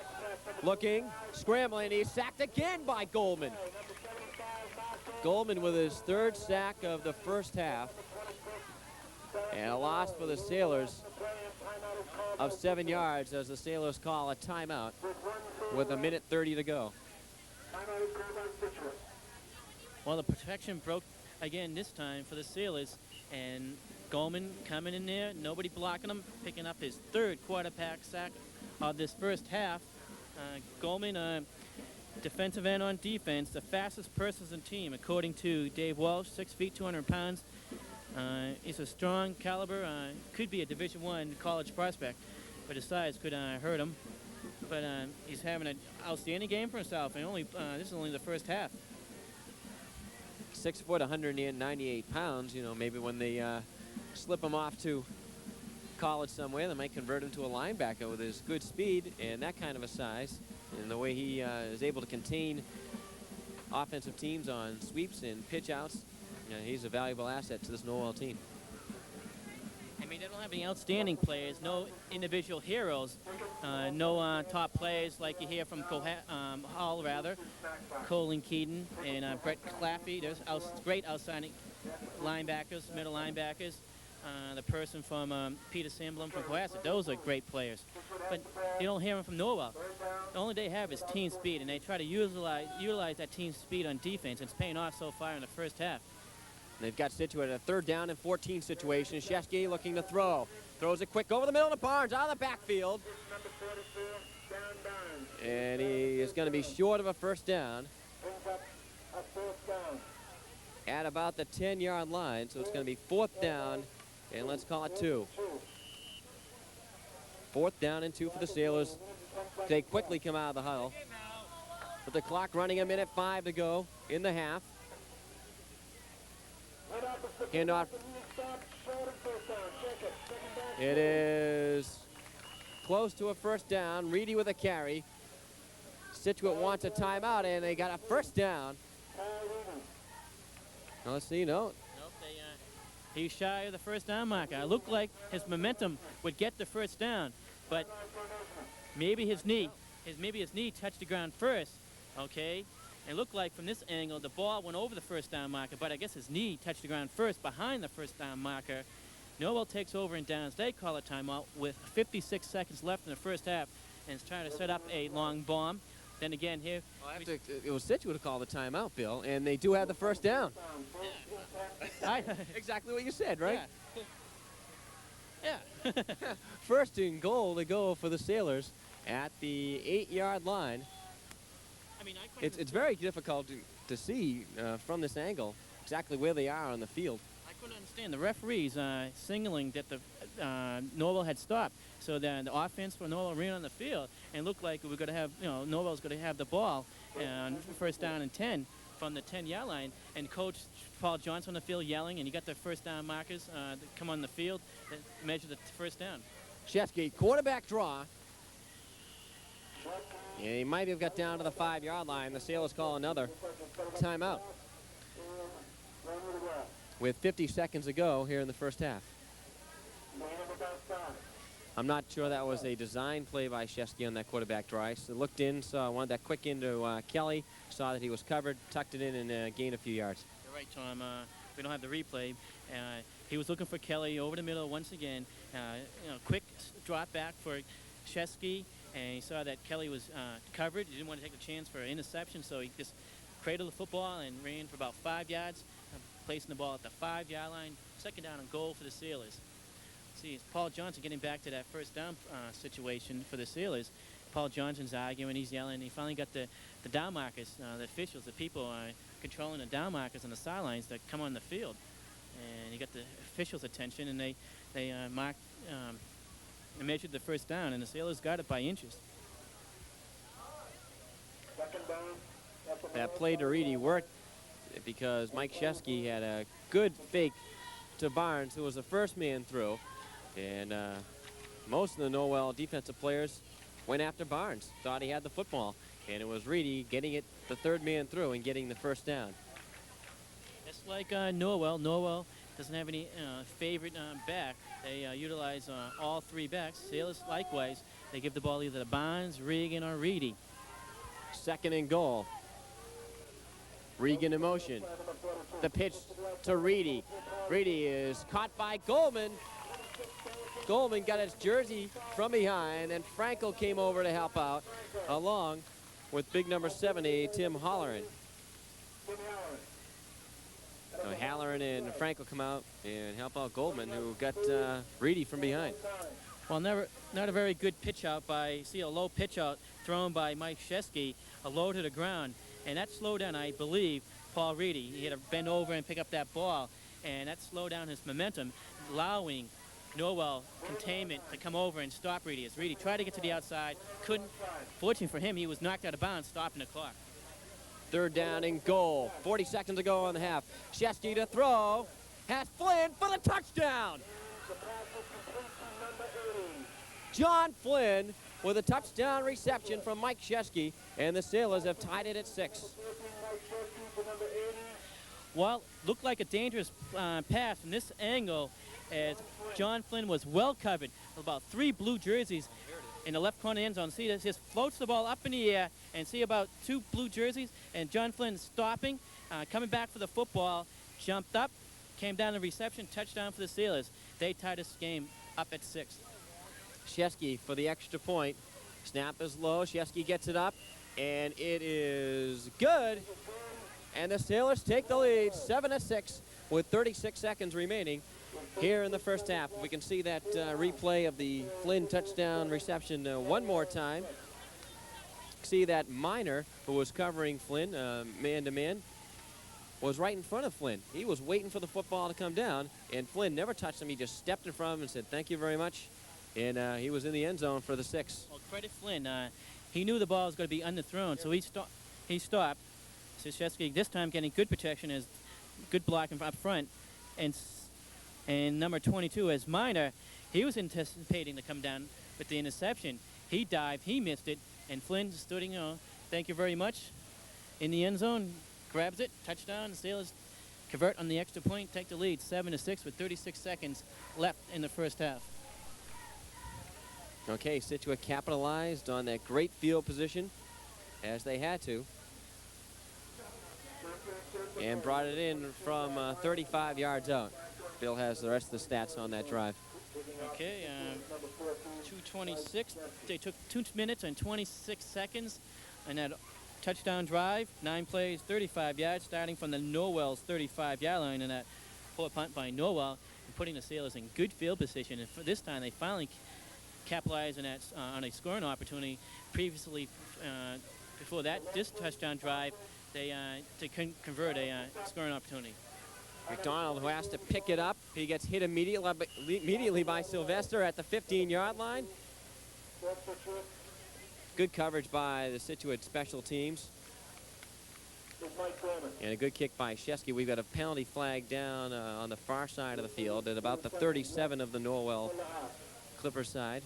Speaker 1: looking, scrambling. He's sacked again by Goldman. Goldman with his 3rd sack of the first half. And a loss for the Sailors of 7 yards as the Sailors call a timeout with 1:30 to go.
Speaker 2: Well, the protection broke again this time for the Sailors, and Goldman coming in there, nobody blocking him, picking up his 3rd quarterback sack of this first half. Goldman, defensive end on defense, the fastest person in the team, according to Dave Walsh, 6 feet, 200 pounds. He's a strong caliber, could be a Division I college prospect, but his size could hurt him. But he's having an outstanding game for himself, and this is only the first half.
Speaker 1: 6 foot, 198 pounds. You know, maybe when they slip him off to college somewhere, they might convert him to a linebacker with his good speed and that kind of a size. And the way he is able to contain offensive teams on sweeps and pitch outs, he's a valuable asset to this Norwell team.
Speaker 2: I mean, they don't have any outstanding players, no individual heroes, no top players like you hear from Hall, Colin Keaton, and Brett Claffey. There's great outstanding linebackers, middle linebackers. The person from Peter Samblum from Cohasset, those are great players. But you don't hear them from Norwell. The only they have is team speed, and they try to utilize that team speed on defense. It's paying off so far in the first half.
Speaker 1: They've got Scituate at a 3rd down and 14 situation. Shesky looking to throw. Throws it quick over the middle to Barnes, out of the backfield. And he is going to be short of a first down at about the 10-yard line. So it's going to be 4th down, and let's call it 2. 4th down and 2 for the Sailors. They quickly come out of the huddle. With the clock running, 1:05 to go in the half. Handoff. It is close to a first down. Reedy with a carry. Scituate wants a timeout, and they got a first down. Let's see, no.
Speaker 2: Nope, he's shy of the first down marker. It looked like his momentum would get the first down, but maybe his knee touched the ground first, okay? It looked like from this angle the ball went over the first down marker, but I guess his knee touched the ground first behind the first down marker. Norwell takes over in downs. They call a timeout with 56 seconds left in the first half, and is trying to set up a long bomb. Then again here,
Speaker 1: it was Scituate to call the timeout, Bill, and they do have the first down. Exactly what you said, right?
Speaker 2: Yeah.
Speaker 1: First and goal to go for the Sailors at the 8-yard line.
Speaker 2: I mean,
Speaker 1: it's very difficult to see from this angle exactly where they are on the field.
Speaker 2: I couldn't understand the referees signaling that Norwell had stopped. So then the offense for Norwell ran on the field and looked like we were going to have, Norwell's going to have the ball on first down and 10 from the 10-yard line. And Coach Paul Johnson on the field yelling, and he got the first down markers that come on the field that measure the first down.
Speaker 1: Shesky, quarterback draw. And he might have got down to the 5-yard line. The Sailors call another timeout with 50 seconds to go here in the first half. I'm not sure that was a design play by Shesky on that quarterback draw. So looked in, saw wanted that quick into Kelly, saw that he was covered, tucked it in, and gained a few yards.
Speaker 2: You're right, Tom. We don't have the replay. He was looking for Kelly over the middle once again. Quick drop back for Shesky, and he saw that Kelly was covered. He didn't want to take a chance for an interception, so he just cradled the football and ran for about 5 yards, placing the ball at the 5-yard line. Second down and goal for the Sailors. See, it's Paul Johnson getting back to that first down situation for the Sailors. Paul Johnson's arguing, he's yelling. He finally got the down markers, the officials, the people controlling the down markers on the sidelines that come on the field. And he got the officials' attention, and they marked, measured the first down, and the Sailors got it by inches.
Speaker 1: That play to Reedy worked because Mike Shesky had a good fake to Barnes, who was the first man through. And most of the Norwell defensive players went after Barnes, thought he had the football. And it was Reedy getting it the third man through and getting the first down.
Speaker 2: Just like Norwell. Norwell doesn't have any favorite back. They utilize all 3 backs. Sailors, likewise, they give the ball either to Barnes, Regan, or Reedy.
Speaker 1: Second and goal. Regan in motion. The pitch to Reedy. Reedy is caught by Goldman. Goldman got his jersey from behind, and Frankel came over to help out, along with big number 70, Tim Halloran. So Halloran and Frankel come out and help out Goldman, who got Reedy from behind.
Speaker 2: Well, not a very good pitch out see a low pitch out thrown by Mike Shesky, a low to the ground. And that slowed down, I believe, Paul Reedy. He had to bend over and pick up that ball, and that slowed down his momentum, allowing Norwell containment to come over and stop Reedy. As Reedy tried to get to the outside, couldn't. Fortunately for him, he was knocked out of bounds, stopping the clock.
Speaker 1: Third down and goal. 40 seconds to go on the half. Shesky to throw. Has Flynn for the touchdown. John Flynn with a touchdown reception from Mike Shesky, and the Sailors have tied it at 6.
Speaker 2: Well, looked like a dangerous pass from this angle, as John Flynn was well covered with about 3 blue jerseys in the left corner end zone. See, this just floats the ball up in the air, and see about 2 blue jerseys, and John Flynn stopping, coming back for the football, jumped up, came down the reception, touchdown for the Sailors. They tied this game up at 6.
Speaker 1: Shesky for the extra point. Snap is low. Shesky gets it up, and it is good. And the Sailors take the lead, 7-6, with 36 seconds remaining here in the first half. We can see that replay of the Flynn touchdown reception one more time. See that Miner, who was covering Flynn man-to-man, was right in front of Flynn. He was waiting for the football to come down, and Flynn never touched him. He just stepped in front of him and said, "Thank you very much." And he was in the end zone for the 6.
Speaker 2: Well, credit Flynn. He knew the ball was going to be underthrown, so he stopped. So Shesky this time getting good protection, as good blocking up front. And number 22 as Miner, he was anticipating to come down with the interception. He dived, he missed it, and Flynn stood, thank you very much, in the end zone, grabs it, touchdown. The Sailors convert on the extra point, take the lead, 7-6 with 36 seconds left in the first half.
Speaker 1: Okay, Scituate capitalized on that great field position, as they had to, and brought it in from 35 yards out. Bill has the rest of the stats on that drive.
Speaker 2: Okay, 2:26. They took 2 minutes and 26 seconds on that touchdown drive. 9 plays, 35 yards, starting from the Norwell's 35-yard line, and that poor punt by Norwell, and putting the Sailors in good field position. And for this time, they finally capitalized on that on a scoring opportunity. Previously, before this touchdown drive, they couldn't convert a scoring opportunity.
Speaker 1: McDonald, who has to pick it up. He gets hit immediately by Sylvester at the 15-yard line. Good coverage by the Scituate special teams. And a good kick by Shesky. We've got a penalty flag down on the far side of the field at about the 37 of the Norwell Clippers side.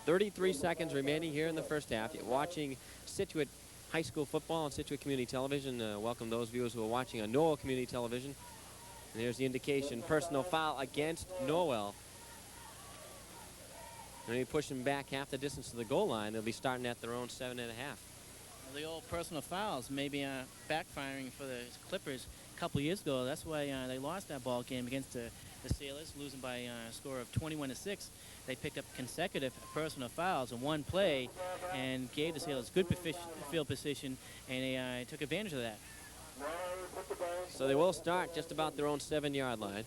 Speaker 1: 33 seconds remaining here in the first half. You're watching Scituate High School football on Scituate Community Television. Welcome those viewers who are watching on Norwell Community Television. And there's the indication, personal foul against Norwell. And they push them back half the distance to the goal line. They'll be starting at their own 7.5.
Speaker 2: The old personal fouls maybe backfiring for the Clippers a couple years ago. That's why they lost that ball game against the Sailors, losing by a score of 21-6. They picked up consecutive personal fouls in one play and gave the Sailors good field position, and they took advantage of that.
Speaker 1: So they will start just about their own 7-yard line.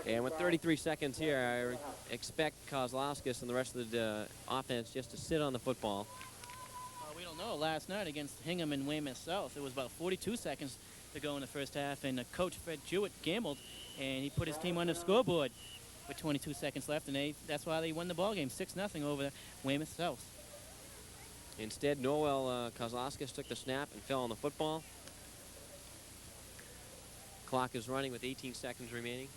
Speaker 1: And with 33 seconds here, I expect Kozlowskis and the rest of the offense just to sit on the football.
Speaker 2: We don't know. Last night against Hingham and Weymouth South, it was about 42 seconds to go in the first half, and Coach Fred Jewett gambled, and he put his team on the scoreboard with 22 seconds left, and that's why they won the ball game, 6-0 over Weymouth South.
Speaker 1: Instead, Norwell Kozlowskis took the snap and fell on the football. Clock is running with 18 seconds remaining.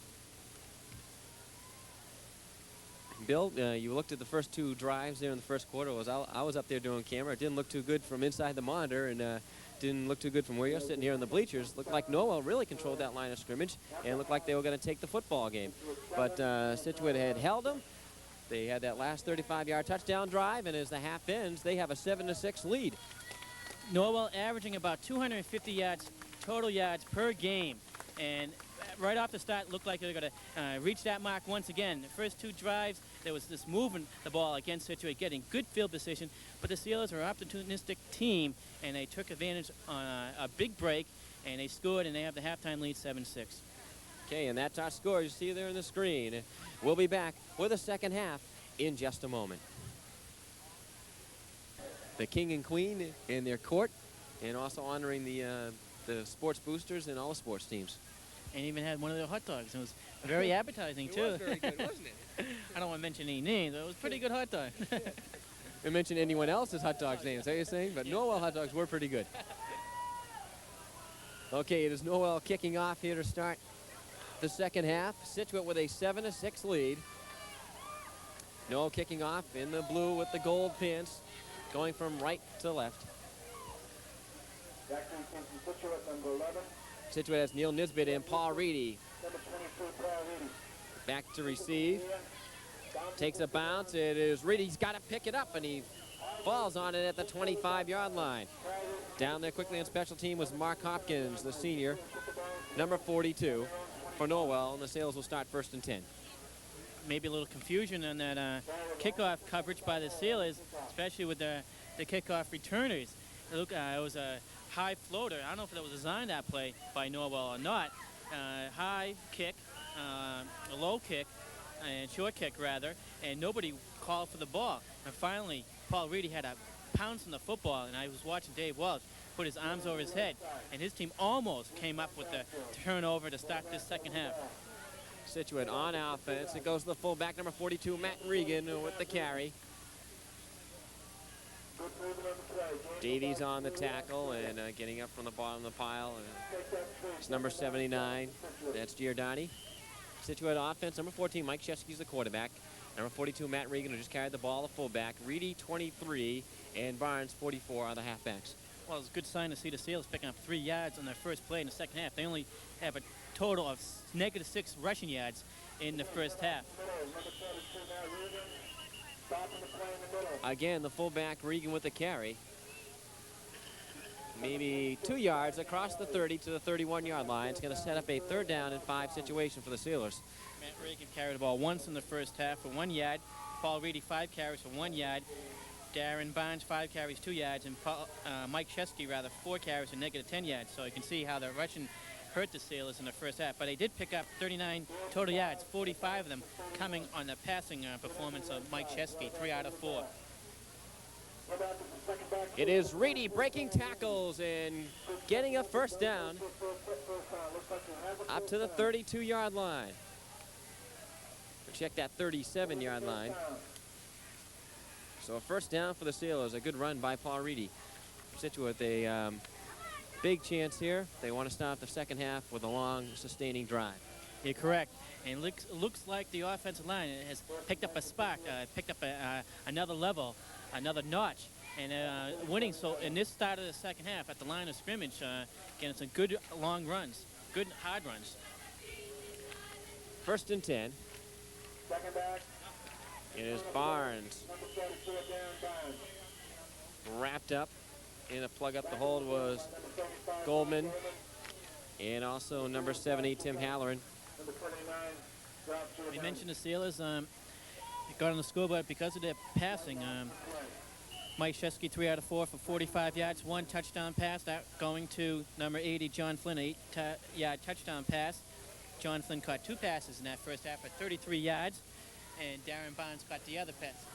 Speaker 1: Bill, you looked at the first two drives there in the first quarter. I was up there doing camera. It didn't look too good from inside the monitor, and didn't look too good from where you're sitting here in the bleachers. Looked like Norwell really controlled that line of scrimmage, and looked like they were going to take the football game. But Scituate had held them. They had that last 35-yard touchdown drive, and as the half ends, they have a 7-6 lead.
Speaker 2: Norwell averaging about 250 yards, total yards per game. And right off the start, looked like they were going to reach that mark once again. The first two drives, there was this moving the ball against Scituate, getting good field position. But the Steelers are an opportunistic team, and they took advantage on a big break, and they scored, and they have the halftime lead 7-6.
Speaker 1: Okay, and that's our score. You see there on the screen. We'll be back with the second half in just a moment. The King and Queen in their court, and also honoring the sports boosters and all the sports teams.
Speaker 2: And even had one of their hot dogs. It was very appetizing, too.
Speaker 8: It was very good, wasn't it?
Speaker 2: I don't want to mention any names, but it was a pretty good hot dog.
Speaker 1: We mentioned anyone else's hot dogs names, is that what you're saying? But Norwell hot dogs were pretty good. Okay, it is Norwell kicking off here to start the second half. Scituate with a 7-6 lead. Norwell kicking off in the blue with the gold pins, going from right to left. Scituate has Neil Nisbet and Paul Reedy. Back to receive. Takes a bounce. It is Reedy. He's got to pick it up, and he falls on it at the 25-yard line. Down there quickly on special team was Mark Hopkins, the senior, number 42 for Norwell, and the Sailors will start 1st and 10.
Speaker 2: Maybe a little confusion on that kickoff coverage by the Sailors, especially with the kickoff returners. Look, it was a high floater. I don't know if that was designed that play by Norwell or not. High kick, a low kick, and short kick rather, and nobody called for the ball. And finally, Paul Reedy had a pounce on the football, and I was watching Dave Welch put his arms over his head, and his team almost came up with the turnover to start this second half.
Speaker 1: Scituate on offense. It goes to the fullback, number 42, Matt Regan, with the carry. Davies on the tackle and getting up from the bottom of the pile. It's number 79. That's Giordani. Scituate offense, number 14, Mike Shesky's the quarterback. Number 42, Matt Regan, who just carried the ball, the fullback. Reedy, 23, and Barnes, 44, are the halfbacks.
Speaker 2: Well, it's a good sign to see the Sailors picking up 3 yards on their first play in the second half. They only have a total of -6 rushing yards in the first half.
Speaker 1: Again, the fullback, Regan, with the carry. Maybe 2 yards across the 30 to the 31-yard line. It's going to set up a 3rd down and 5 situation for the Sailors.
Speaker 2: Matt Regan carried the ball once in the first half for 1 yard. Paul Reedy, 5 carries for 1 yard. Darren Barnes, 5 carries, 2 yards. And Mike Shesky, 4 carries for -10 yards. So you can see how the rushing hurt the Sailors in the first half. But they did pick up 39 total yards, 45 of them coming on the passing performance of Mike Shesky, 3 out of 4.
Speaker 1: It is Reedy breaking tackles and getting a first down up to the 32-yard line. Check that 37-yard line. So a first down for the Sailors. A good run by Paul Reedy. Scituate, a big chance here. They want to start the second half with a long, sustaining drive.
Speaker 2: You're correct. And looks like the offensive line has picked up a spark, picked up another level, another notch, and winning. So in this start of the second half at the line of scrimmage, again, some good long runs, good hard runs.
Speaker 1: 1st and 10.
Speaker 3: Second back.
Speaker 1: It is Barnes.
Speaker 3: Number 34 down Barnes.
Speaker 1: Wrapped up in a plug up the hold was Goldman, and also number 70, Tim Halloran.
Speaker 3: Number 29 drops to
Speaker 2: We mentioned the Sailors got on the scoreboard because of their passing. Mike Shesky, 3 out of 4 for 45 yards, 1 touchdown pass. That going to number 80, John Flynn, 8-yard touchdown pass. John Flynn caught 2 passes in that first half for 33 yards, and Darren Barnes caught the other pass.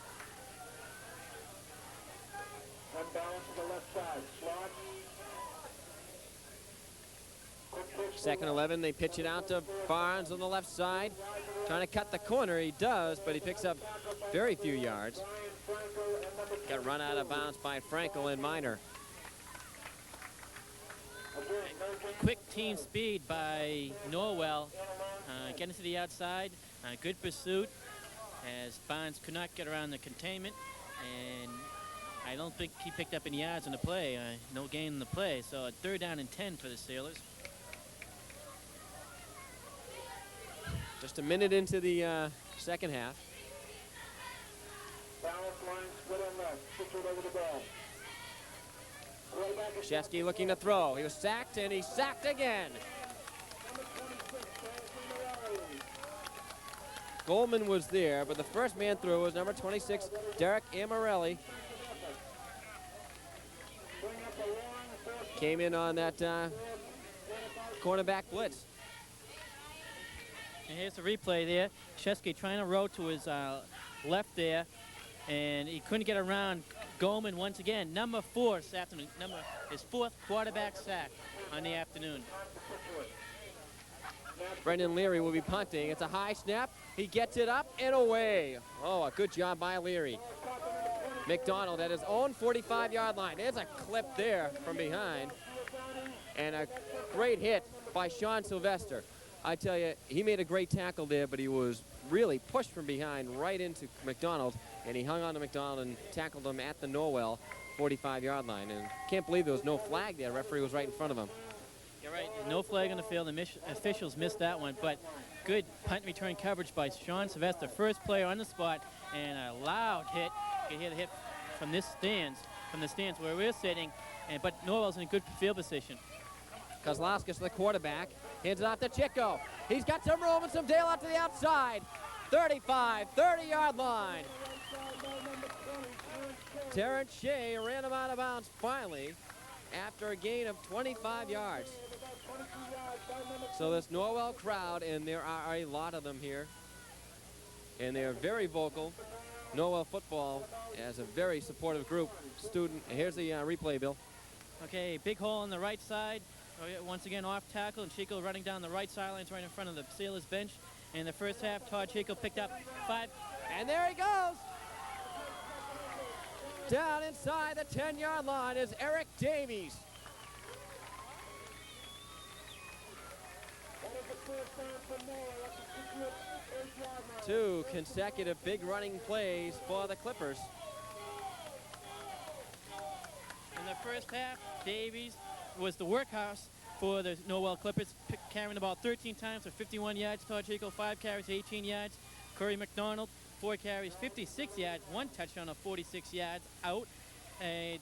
Speaker 3: Unbalanced to the left side. Slot.
Speaker 1: Second 11, they pitch it out to Barnes on the left side. Trying to cut the corner, he does, but he picks up very few yards. Got run out of bounds by Frankel and Minor.
Speaker 2: Quick team speed by Norwell, getting to the outside. Good pursuit as Barnes could not get around the containment, and I don't think he picked up any yards in the play. No gain in the play, so a 3rd down and 10 for the Sailors.
Speaker 1: Just a minute into the second half.
Speaker 3: Balance line split on left. Scituate over the ball. Quarterback is
Speaker 1: Shesky looking to throw. He was sacked, and he's sacked again.
Speaker 3: number 26, Morelli.
Speaker 1: Goldman was there, but the first man through was number 26, Derek Amarelli.
Speaker 3: Bring up a long fourth.
Speaker 1: Came in on that cornerback blitz.
Speaker 2: And here's the replay there. Shesky trying to roll to his left there, and he couldn't get around Goldman once again. Number 4 this afternoon, his 4th quarterback sack on the afternoon.
Speaker 1: Brendan Leary will be punting. It's a high snap. He gets it up and away. Oh, a good job by Leary. McDonald at his own 45-yard line. There's a clip there from behind. And a great hit by Sean Sylvester. I tell you, he made a great tackle there, but he was really pushed from behind right into McDonald, and he hung on to McDonald and tackled him at the Norwell 45-yard line. And can't believe there was no flag there. The referee was right in front of him.
Speaker 2: You're right, no flag on the field. The officials missed that one, but good punt return coverage by Sean Sylvester. First player on the spot, and a loud hit. You can hear the hit from the stands where we're sitting, but Norwell's in a good field position.
Speaker 1: Kozlowskis, the quarterback, hands it off to Chico. He's got some room and some daylight to the outside. 35, 30-yard line. Terrence Shea ran him out of bounds finally after a gain of 25 yards. So this Norwell crowd, and there are a lot of them here, and they're very vocal. Norwell football as a very supportive group. Here's the replay, Bill.
Speaker 2: Okay, big hole on the right side. Once again, off tackle, and Chico running down the right sidelines right in front of the Sailors bench. In the first half, Todd Chico picked up 5.
Speaker 1: And there he goes. Down inside the 10-yard line is Eric Davies. Two consecutive big running plays for the Clippers.
Speaker 2: In the first half, Davies was the workhorse for the Norwell Clippers, carrying the ball 13 times for 51 yards. Todd Chico, 5 carries, 18 yards. Curry McDonald, 4 carries, 56 yards, 1 touchdown of 46 yards out.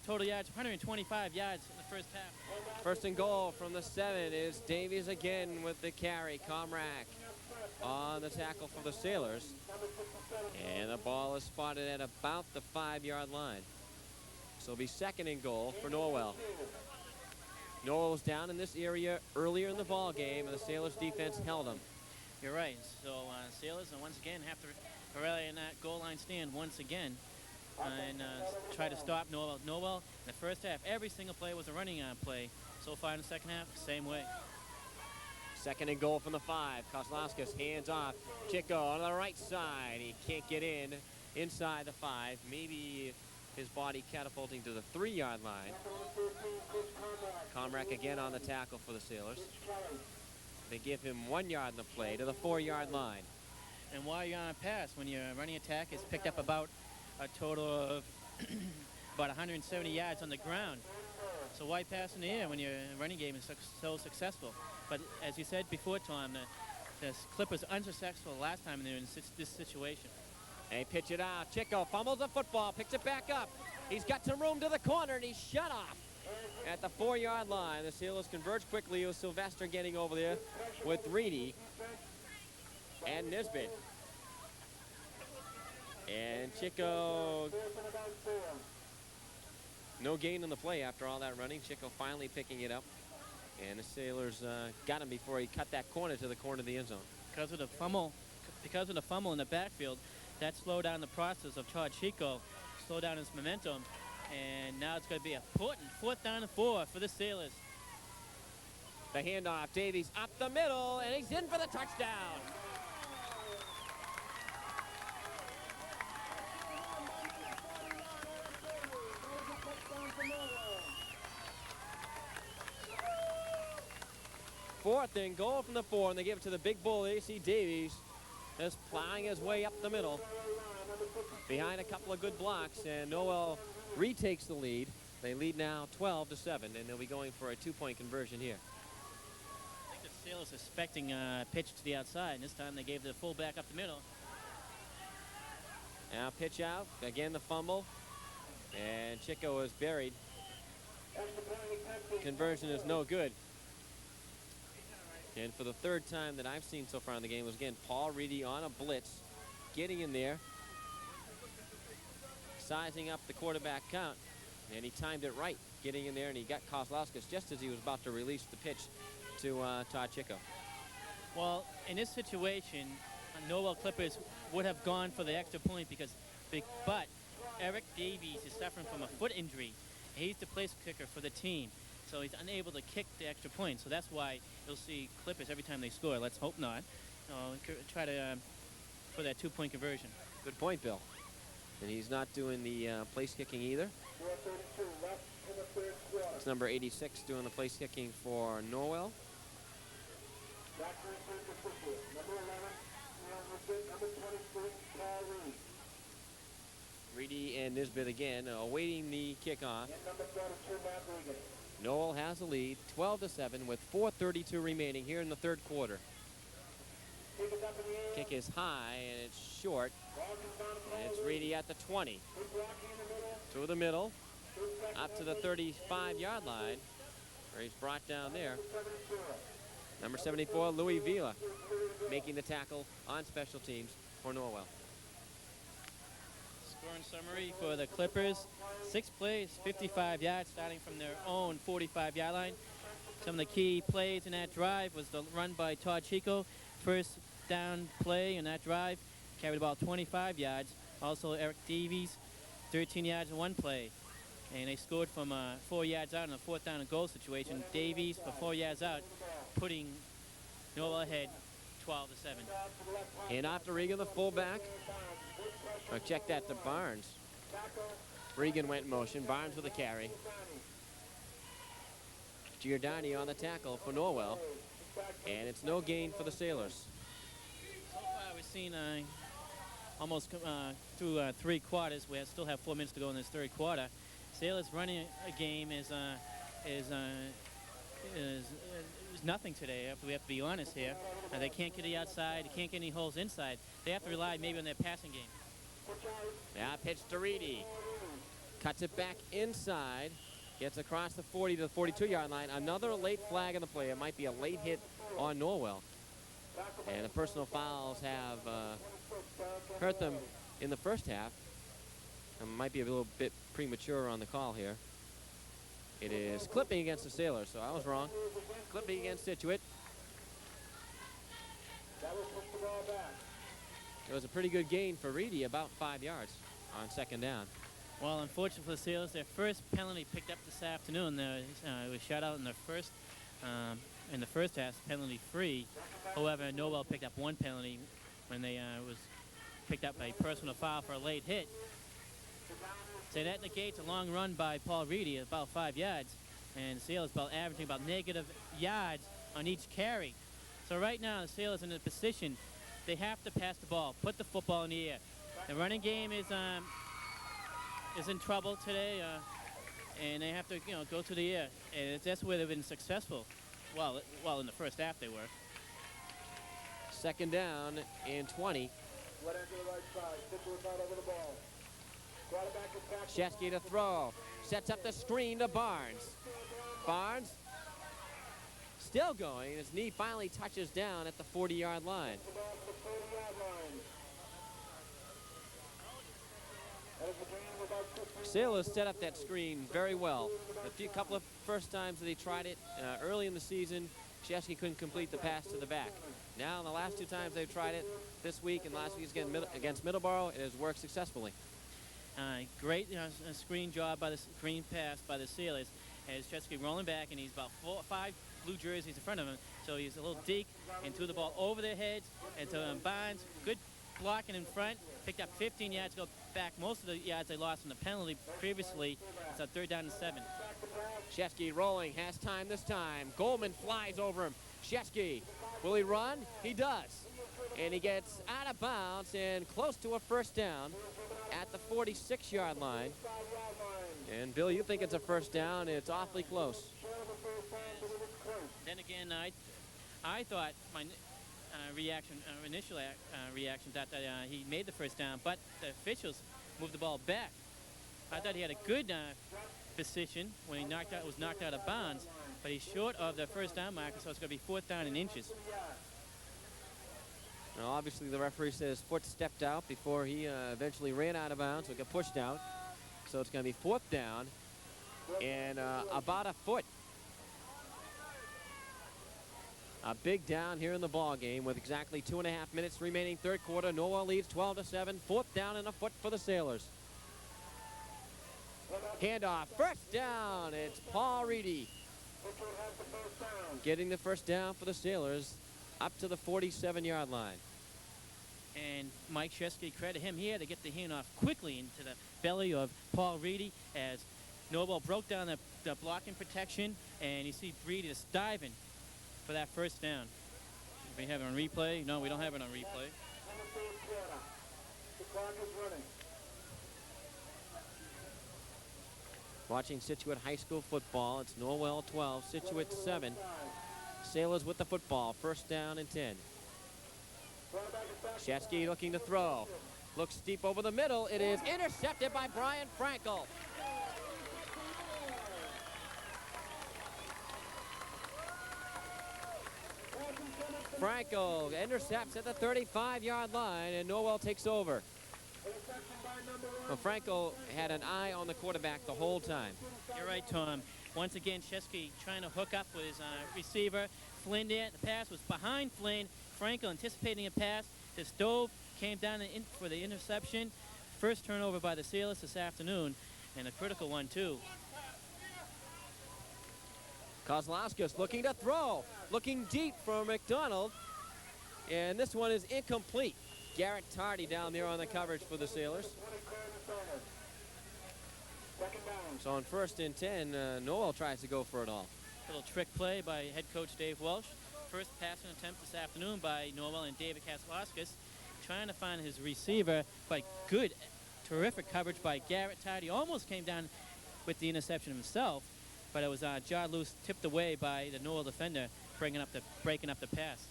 Speaker 2: Total yards, 125 yards in the first half.
Speaker 1: First and goal from the 7 is Davies again with the carry. Comrack on the tackle for the Sailors. And the ball is spotted at about the 5-yard line. So it'll be second and goal for Norwell. Norwell was down in this area earlier in the ball game, and the Sailors defense held them.
Speaker 2: You're right. So Sailors, once again, have to rally in that goal line stand once again. and try to stop Norwell. Norwell, in the first half, every single play was a running play. So far in the second half, same way.
Speaker 1: Second and goal from the 5. Kozlowskis hands off. Chico on the right side. He can't get inside the 5. Maybe his body catapulting to the 3-yard line. Comrack again on the tackle for the Sailors. They give him 1 yard in the play to the 4-yard line.
Speaker 2: And while you're on a pass, when you're running attack, it's picked up about a total of about 170 yards on the ground. So why pass in the air when your running game is so successful? But as you said before, Tom, the Clippers unsuccessful last time they're in this situation.
Speaker 1: And he pitch it out. Chico fumbles the football, picks it back up. He's got some room to the corner, and he's shut off at the 4-yard line. The Sailors converge quickly with Sylvester getting over there with Reedy and Nisbet. And Chico, no gain in the play after all that running. Chico finally picking it up. And the Sailors got him before he cut that corner to the corner of the end zone.
Speaker 2: Because of the fumble in the backfield, that slowed down the process of Todd Chico, slowed down his momentum. And now it's going to be a important 4th down and 4 for the Sailors.
Speaker 1: The handoff, Davies up the middle, and he's in for the touchdown. Fourth and goal from the 4, and they give it to the big bull, A.C. Davies, just plowing his way up the middle. Behind a couple of good blocks, and Norwell retakes the lead. They lead now 12-7, and they'll be going for a 2-point conversion here.
Speaker 2: I think the Sailors expecting a pitch to the outside, and this time they gave the fullback up the middle.
Speaker 1: Now pitch out, again the fumble, and Chico is buried. Conversion is no good. And for the 3rd time that I've seen so far in the game was, again, Paul Reedy on a blitz, getting in there, sizing up the quarterback count, and he timed it right, getting in there, and he got Kozlowskis just as he was about to release the pitch to Todd Chico.
Speaker 2: Well, in this situation, Norwell Clippers would have gone for the extra point but Eric Davies is suffering from a foot injury. He's the place kicker for the team, so he's unable to kick the extra point. So that's why you'll see Clippers every time they score. Let's hope not. Try to for that 2-point conversion.
Speaker 1: Good point, Bill. And he's not doing the place kicking either. It's number 86 doing the place kicking for Norwell. Reedy and Nisbet again awaiting the kickoff. Norwell has the lead, 12-7, with 4:32 remaining here in the 3rd quarter. Kick is high and it's short. And it's Reedy at the 20. Through the middle, up to the 35-yard line, where he's brought down there. Number 74, Louis Vila, making the tackle on special teams for Norwell.
Speaker 2: Scoring summary for the Clippers: 6 plays, 55 yards, starting from their own 45-yard line. Some of the key plays in that drive was the run by Todd Chico. First down play in that drive, carried about 25 yards. Also Eric Davies, 13 yards in one play. And they scored from 4 yards out in a 4th down and goal situation. Davies for 4 yards out, putting Norwell ahead 12-7.
Speaker 1: And after Regan, the fullback. Check that to Barnes. Regan went in motion. Barnes with a carry. Giordani on the tackle for Norwell. And it's no gain for the Sailors.
Speaker 2: So far we've seen almost through 3 quarters. We still have 4 minutes to go in this 3rd quarter. Sailors running a game is nothing today. We have to be honest here. They can't get the outside. They can't get any holes inside. They have to rely maybe on their passing game.
Speaker 1: Now pitch to Reedy. Cuts it back inside. Gets across the 40 to the 42-yard line. Another late flag in the play. It might be a late hit on Norwell. And the personal fouls have hurt them in the first half. It might be a little bit premature on the call here. It is clipping against the Sailors, so I was wrong. Clipping against Scituate. It was a pretty good gain for Reedy, about 5 yards on 2nd down.
Speaker 2: Well, unfortunately for the Sailors, their first penalty picked up this afternoon. It was shot out in the first half, penalty free. However, Norwell picked up one penalty when they was picked up a personal foul for a late hit. So that negates a long run by Paul Reedy, about 5 yards, and the Sailors averaging about negative yards on each carry. So right now, the Sailors in a position they have to pass the ball, put the football in the air. The running game is in trouble today, and they have to go to the air, and that's where they've been successful. Well, in the first half they were.
Speaker 1: Second down and 20.
Speaker 3: Split end to the right side. Scituate out over the ball. Quarterback is back.
Speaker 1: Shesky to throw. Sets up the screen to Barnes. Barnes still going. His knee finally touches down at the 40-yard line.
Speaker 3: The ball to the 40-yard line. That is the gain of about 15.
Speaker 1: Sailors set up that screen very well. A couple of first times that they tried it early in the season, Shesky couldn't complete the pass to the back. Now, in the last 2 times they've tried it this week and last week against Middleborough, it has worked successfully.
Speaker 2: Great screen job by the screen pass by the Sailors. As Shesky rolling back, and he's about 4 or 5 blue jerseys in front of him. So he's a little deke and threw the ball over their heads. And so Barnes, good blocking in front, picked up 15 yards, go back most of the yards they lost in the penalty previously. It's a 3rd down and 7.
Speaker 1: Shesky rolling, has time this time. Goldman flies over him. Shesky, will he run? He does. And he gets out of bounds and close to a first down at the 46-yard line. And Bill, you think it's a first down? It's awfully close.
Speaker 2: Then again, I thought my initial reaction that he made the first down, but the officials moved the ball back. I thought he had a good position when he was knocked out of bounds, but he's short of the first down marker, so it's going to be 4th down in inches.
Speaker 1: Now, obviously, the referee says foot stepped out before he eventually ran out of bounds, so it got pushed out. So it's going to be 4th down and about a foot. A big down here in the ball game with exactly 2.5 minutes remaining, 3rd quarter. Norwell leads 12-7. 4th down and a foot for the Sailors. Handoff, first down. It's Paul Reedy getting the first down for the Sailors up to the 47-yard line.
Speaker 2: And Mike Shesky, credit him, he had to get the handoff quickly into the belly of Paul Reedy as Norwell broke down the blocking protection, and you see Reedy is diving for that first down. We have it on replay. No, we don't have it on replay.
Speaker 3: The clock is running.
Speaker 1: Watching Scituate High School football, it's Norwell 12, Scituate 7. Sailors with the football, first down and 10. Shesky looking to throw. Looks deep over the middle. It is intercepted by Brian Frankel. Frankel intercepts at the 35-yard line, and Norwell takes over. Well, Frankel had an eye on the quarterback the whole time.
Speaker 2: You're right, Tom. Once again, Shesky trying to hook up with his receiver. Flynn there. The pass was behind Flynn. Frankel anticipating a pass. The stove came down for the interception. First turnover by the Sailors this afternoon, and a critical one, too.
Speaker 1: Kozlowskis looking to throw. Looking deep for McDonald. And this one is incomplete. Garrett Tardy down there on the coverage for the Sailors. So on 1st and 10, Norwell tries to go for it all.
Speaker 2: Little trick play by head coach Dave Welsh. First passing attempt this afternoon by Norwell and David Kozlowskis, trying to find his receiver, but good, terrific coverage by Garrett Tardy. Almost came down with the interception himself, but it was Jar Loose tipped away by the Norwell defender, breaking up the pass.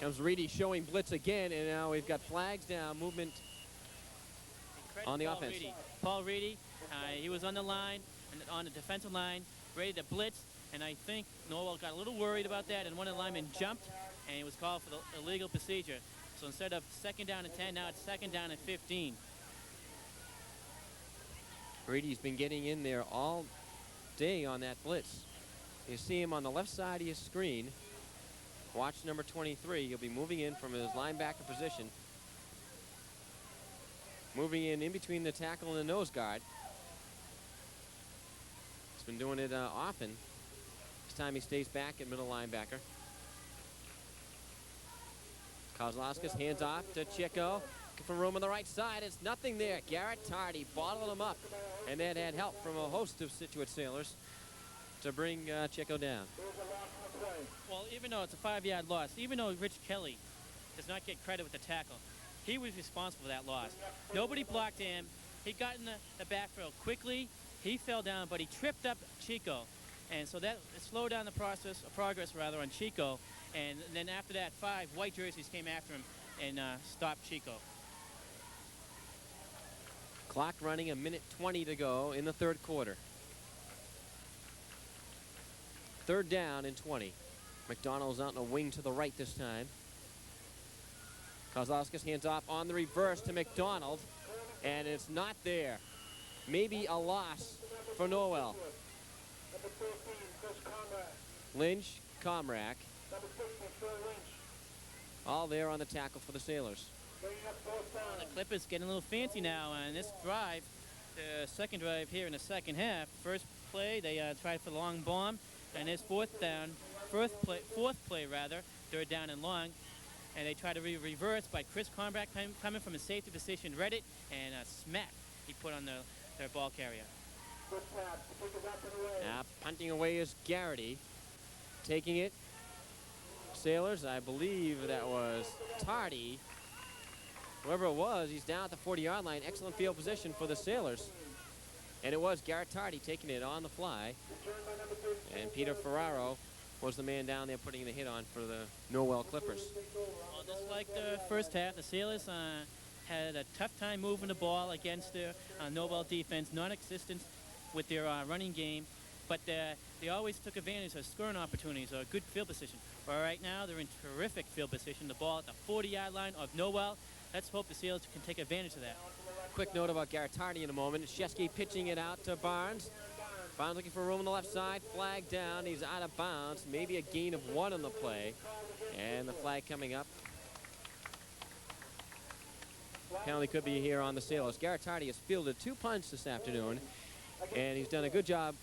Speaker 1: Comes Reedy showing blitz again, and now we've got flags down, movement on the offense.
Speaker 2: Paul Reedy, he was on the line, on the defensive line, ready to blitz, and I think Norwell got a little worried about that, and one of the linemen jumped, and he was called for the illegal procedure. So instead of 2nd down and 10, now it's 2nd down and 15.
Speaker 1: Reedy's been getting in there all day on that blitz. You see him on the left side of your screen. Watch number 23. He'll be moving in from his linebacker position. moving in between the tackle and the nose guard. He's been doing it often. This time he stays back at middle linebacker. Kozlowskis hands off to Chico. Looking for room on the right side. It's nothing there. Garrett Tardy bottled him up. And then had help from a host of Scituate sailors to bring Chico down.
Speaker 2: Well, even though it's a 5-yard loss, even though Rich Kelly does not get credit with the tackle, he was responsible for that loss. Nobody blocked him. He got in the backfield quickly. He fell down, but he tripped up Chico. And so that slowed down the progress on Chico. And then after that, 5 white jerseys came after him and stopped Chico.
Speaker 1: Clock running, 1:20 to go in the third quarter. Third down and 20. McDonald's out in a wing to the right this time. Kozlowskis hands off on the reverse to McDonald, and it's not there. Maybe a loss for Norwell. Lynch, Comrack, all there on the tackle for the Sailors.
Speaker 2: The Clippers getting a little fancy now on this drive. The second drive here in the second half. First play, they tried for the long bomb, and it's fourth play, third down and long. And they try to reverse by Chris Comrack coming from a safety position, read it, and a smack he put on their ball carrier.
Speaker 1: Punting away is Garrity. Taking it. Sailors, I believe that was Tardy. Whoever it was, he's down at the 40-yard line. Excellent field position for the Sailors. And it was Garrett Tardy taking it on the fly. And Peter Ferraro was the man down there putting the hit on for the Norwell Clippers.
Speaker 2: Well, just like the first half, the Sailors had a tough time moving the ball against the Norwell defense, non-existent with their running game. But they always took advantage of scoring opportunities or good field position. But right now, they're in terrific field position. The ball at the 40-yard line of Norwell. Let's hope the Sailors can take advantage of that.
Speaker 1: Quick note about Garrett Tardy in a moment. Shesky pitching it out to Barnes. Barnes looking for room on the left side. Flag down. He's out of bounds. Maybe a gain of 1 on the play. And the flag coming up. Penalty could be here on the Sailors. Garrett Tardy has fielded 2 punts this afternoon. And he's done a good job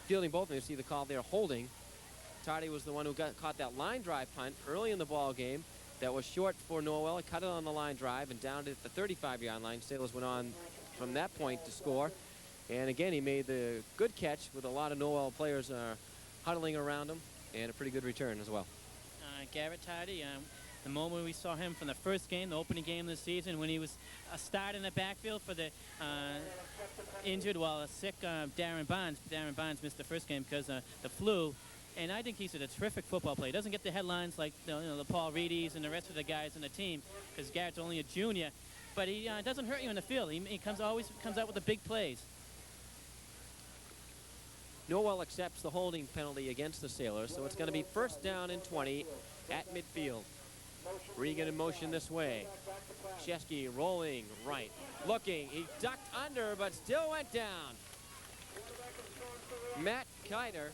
Speaker 1: fielding both of them. You see the call there, holding. Tardy was the one who caught that line drive punt early in the ball game. That was short for Norwell. He cut it on the line drive and downed it at the 35-yard line. Sailors went on from that point to score. And again, he made the good catch with a lot of Norwell players huddling around him, and a pretty good return as well.
Speaker 2: Garrett Tardy, the moment we saw him from the first game, the opening game of the season, when he was a start in the backfield for the injured, sick Darren Bonds. Darren Bonds missed the first game because of the flu. And I think he's a terrific football player. He doesn't get the headlines like the Paul Reedys and the rest of the guys on the team because Garrett's only a junior. But he doesn't hurt you in the field. He always comes out with the big plays.
Speaker 1: Norwell accepts the holding penalty against the Sailors, so it's going to be first down and 20 at midfield. Regan in motion this way. Shesky rolling right. Looking. He ducked under, but still went down. Matt Kiter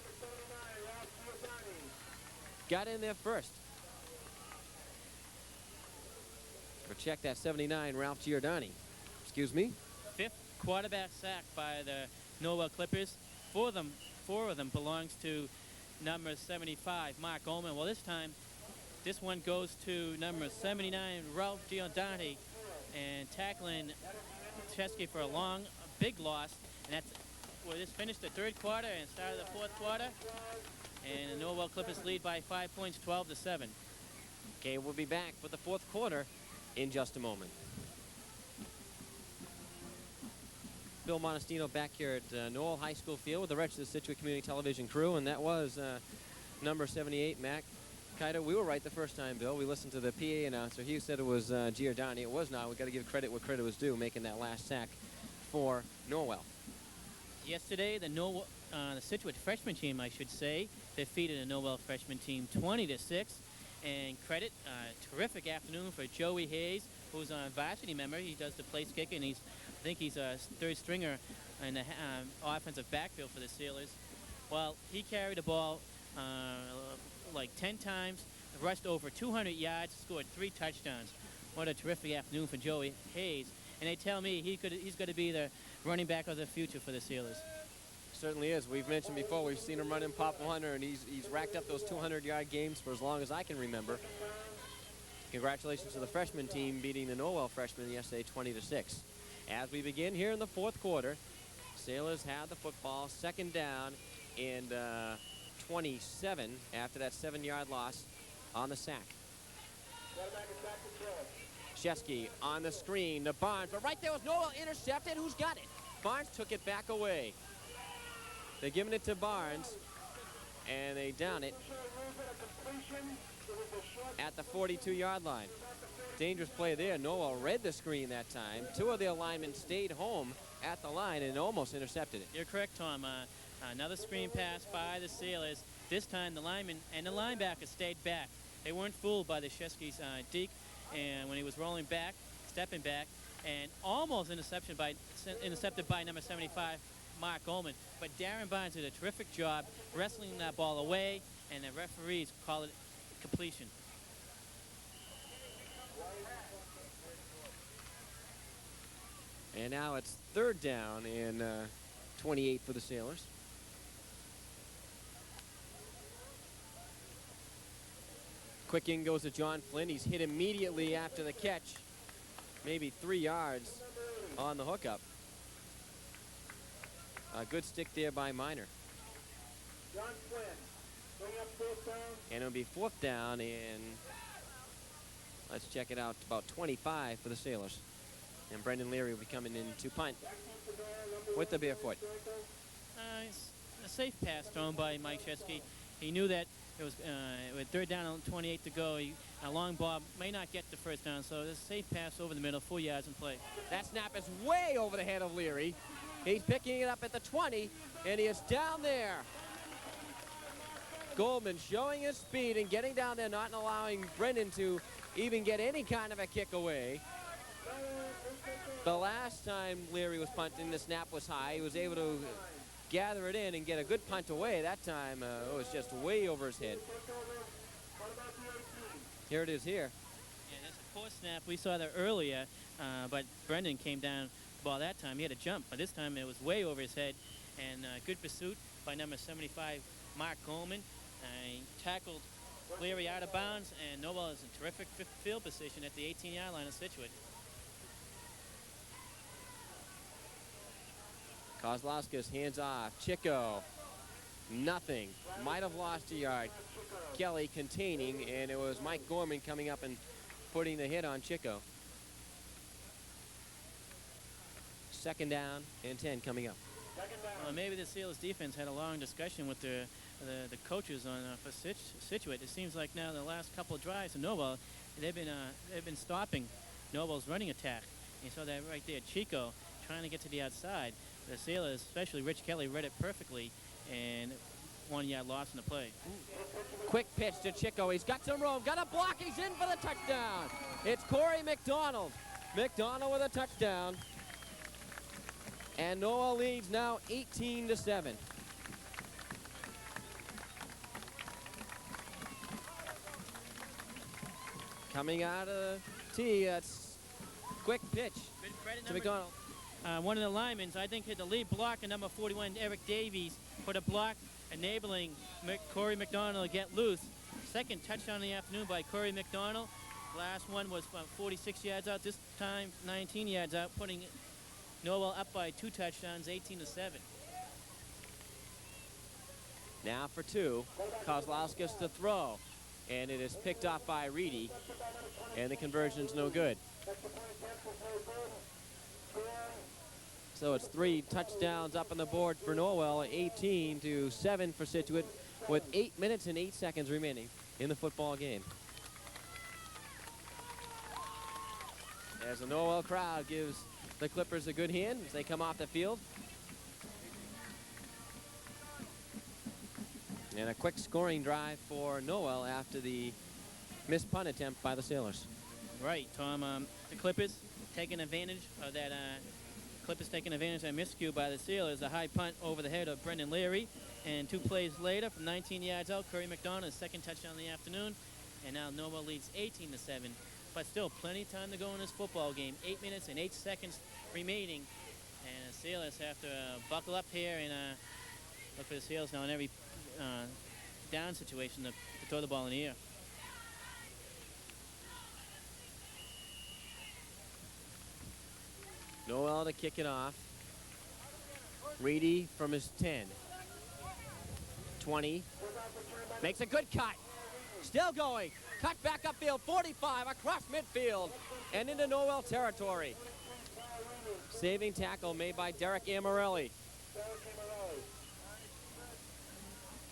Speaker 1: got in there first. Or check that 79, Ralph Giordani. Excuse me.
Speaker 2: 5th quarterback sack by the Norwell Clippers. 4 of them belongs to number 75, Mark Ullman. Well, this time, this one goes to number 79, Ralph Giordani, and tackling Chesky for a big loss. And that's where this finished the third quarter and started the fourth quarter. And the Norwell Clippers lead by 5 points, 12-7.
Speaker 1: Okay, we'll be back with the fourth quarter in just a moment. Bill Monestino back here at Norwell High School Field with the rest of the Scituate Community Television crew, and that was number 78, Matt Kiter. We were right the first time, Bill. We listened to the PA announcer. He said it was Giordani. It was not. We've got to give credit where credit was due, making that last sack for Norwell.
Speaker 2: Yesterday, the Scituate freshman team, I should say, defeated a Norwell freshman team 20-6. And credit, terrific afternoon for Joey Hayes, who's a varsity member. He does the place kick, and I think he's a third stringer in the offensive backfield for the Sailors. Well, he carried the ball like 10 times, rushed over 200 yards, scored 3 touchdowns. What a terrific afternoon for Joey Hayes. and they tell me he's going to be the running back of the future for the Steelers.
Speaker 1: Certainly is. We've mentioned before, we've seen him run in Pop 100, and he's racked up those 200-yard games for as long as I can remember. Congratulations to the freshman team beating the Norwell freshmen yesterday 20-6. As we begin here in the fourth quarter, Sailors have the football, second down and 27 after that 7-yard loss on the sack. Shesky on the screen to Barnes, but right there was Norwell intercepted. Who's got it? Barnes took it back away. They're giving it to Barnes, and they down it at the 42-yard line. Dangerous play there. Norwell read the screen that time. Two of their linemen stayed home at the line and almost intercepted it.
Speaker 2: You're correct, Tom. Another screen pass by the Sailors. This time the lineman and the linebacker stayed back. They weren't fooled by the Shesky's deke, and when he was rolling back, stepping back, and almost intercepted by number 75, Mark Goldman. But Darren Barnes did a terrific job wrestling that ball away, and the referees call it completion.
Speaker 1: And now it's third down and 28 for the Sailors. Quick in goes to John Flynn. He's hit immediately after the catch. Maybe 3 yards on the hookup. A good stick there by Miner.
Speaker 3: John Flynn, bring up fourth down.
Speaker 1: And it'll be fourth down and let's check it out, about 25 for the Sailors. And Brendan Leary will be coming in to punt with the barefoot.
Speaker 2: It's a safe pass thrown by Mike Shesky. He knew that it was with third down and 28 to go. A long ball may not get the first down, so it's a safe pass over the middle, 4 yards in play.
Speaker 1: That snap is way over the head of Leary. He's picking it up at the 20, and he is down there. Goldman showing his speed and getting down there, not allowing Brendan to even get any kind of a kick away. The last time Leary was punting, the snap was high. He was able to gather it in and get a good punt away. That time it was just way over his head. Here it is here.
Speaker 2: Yeah, that's a poor snap. We saw that earlier, but Brendan came down the ball that time. He had a jump, but this time it was way over his head. And good pursuit by number 75, Mark Coleman. He tackled Leary out of bounds, and Norwell is in terrific field position at the 18-yard line of Scituate.
Speaker 1: Kozlowskis hands off. Chico, nothing. Might have lost a yard. Kelly containing, and it was Mike Gorman coming up and putting the hit on Chico. Second down and 10 coming up.
Speaker 2: Well, maybe the Steelers defense had a long discussion with the coaches on for Scituate. It seems like now the last couple of drives of Norwell, they've been stopping Norwell's running attack. You saw that right there, Chico trying to get to the outside. The Sailors, especially Rich Kelly, read it perfectly, and 1 yard loss in the play.
Speaker 1: Quick pitch to Chico. He's got some room. Got a block. He's in for the touchdown. It's Corey McDonald. McDonald with a touchdown. And Norwell leads now 18-7. Coming out of the tee, that's quick pitch to McDonald.
Speaker 2: One of the linemen, I think, hit the lead blocker, number 41, Eric Davies, put a block enabling Corey McDonald to get loose. Second touchdown of the afternoon by Corey McDonald. Last one was 46 yards out. This time, 19 yards out, putting Norwell up by 2 touchdowns, 18-7.
Speaker 1: Now for 2, Kozlowskis to throw. And it is picked off by Reedy. And the conversion's no good. So it's 3 touchdowns up on the board for Norwell, 18-7 for Scituate, with 8 minutes and 8 seconds remaining in the football game. As the Norwell crowd gives the Clippers a good hand as they come off the field. And a quick scoring drive for Norwell after the missed punt attempt by the Sailors.
Speaker 2: Right, Tom. The Clippers taking advantage of that. Clippers taking advantage of that miscue by the Sailors. A high punt over the head of Brendan Leary. And 2 plays later, from 19 yards out, Curry McDonald, his second touchdown of the afternoon. And now Norwell leads 18-7 but still plenty of time to go in this football game. 8 minutes and 8 seconds remaining. And the Sailors have to buckle up here and look for the Sailors now in every down situation to throw the ball in the air.
Speaker 1: Norwell to kick it off. Reedy from his 10. 20. Makes a good cut. Still going. Cut back upfield. 45 across midfield and into Norwell territory. Saving tackle made by Derek Amarelli.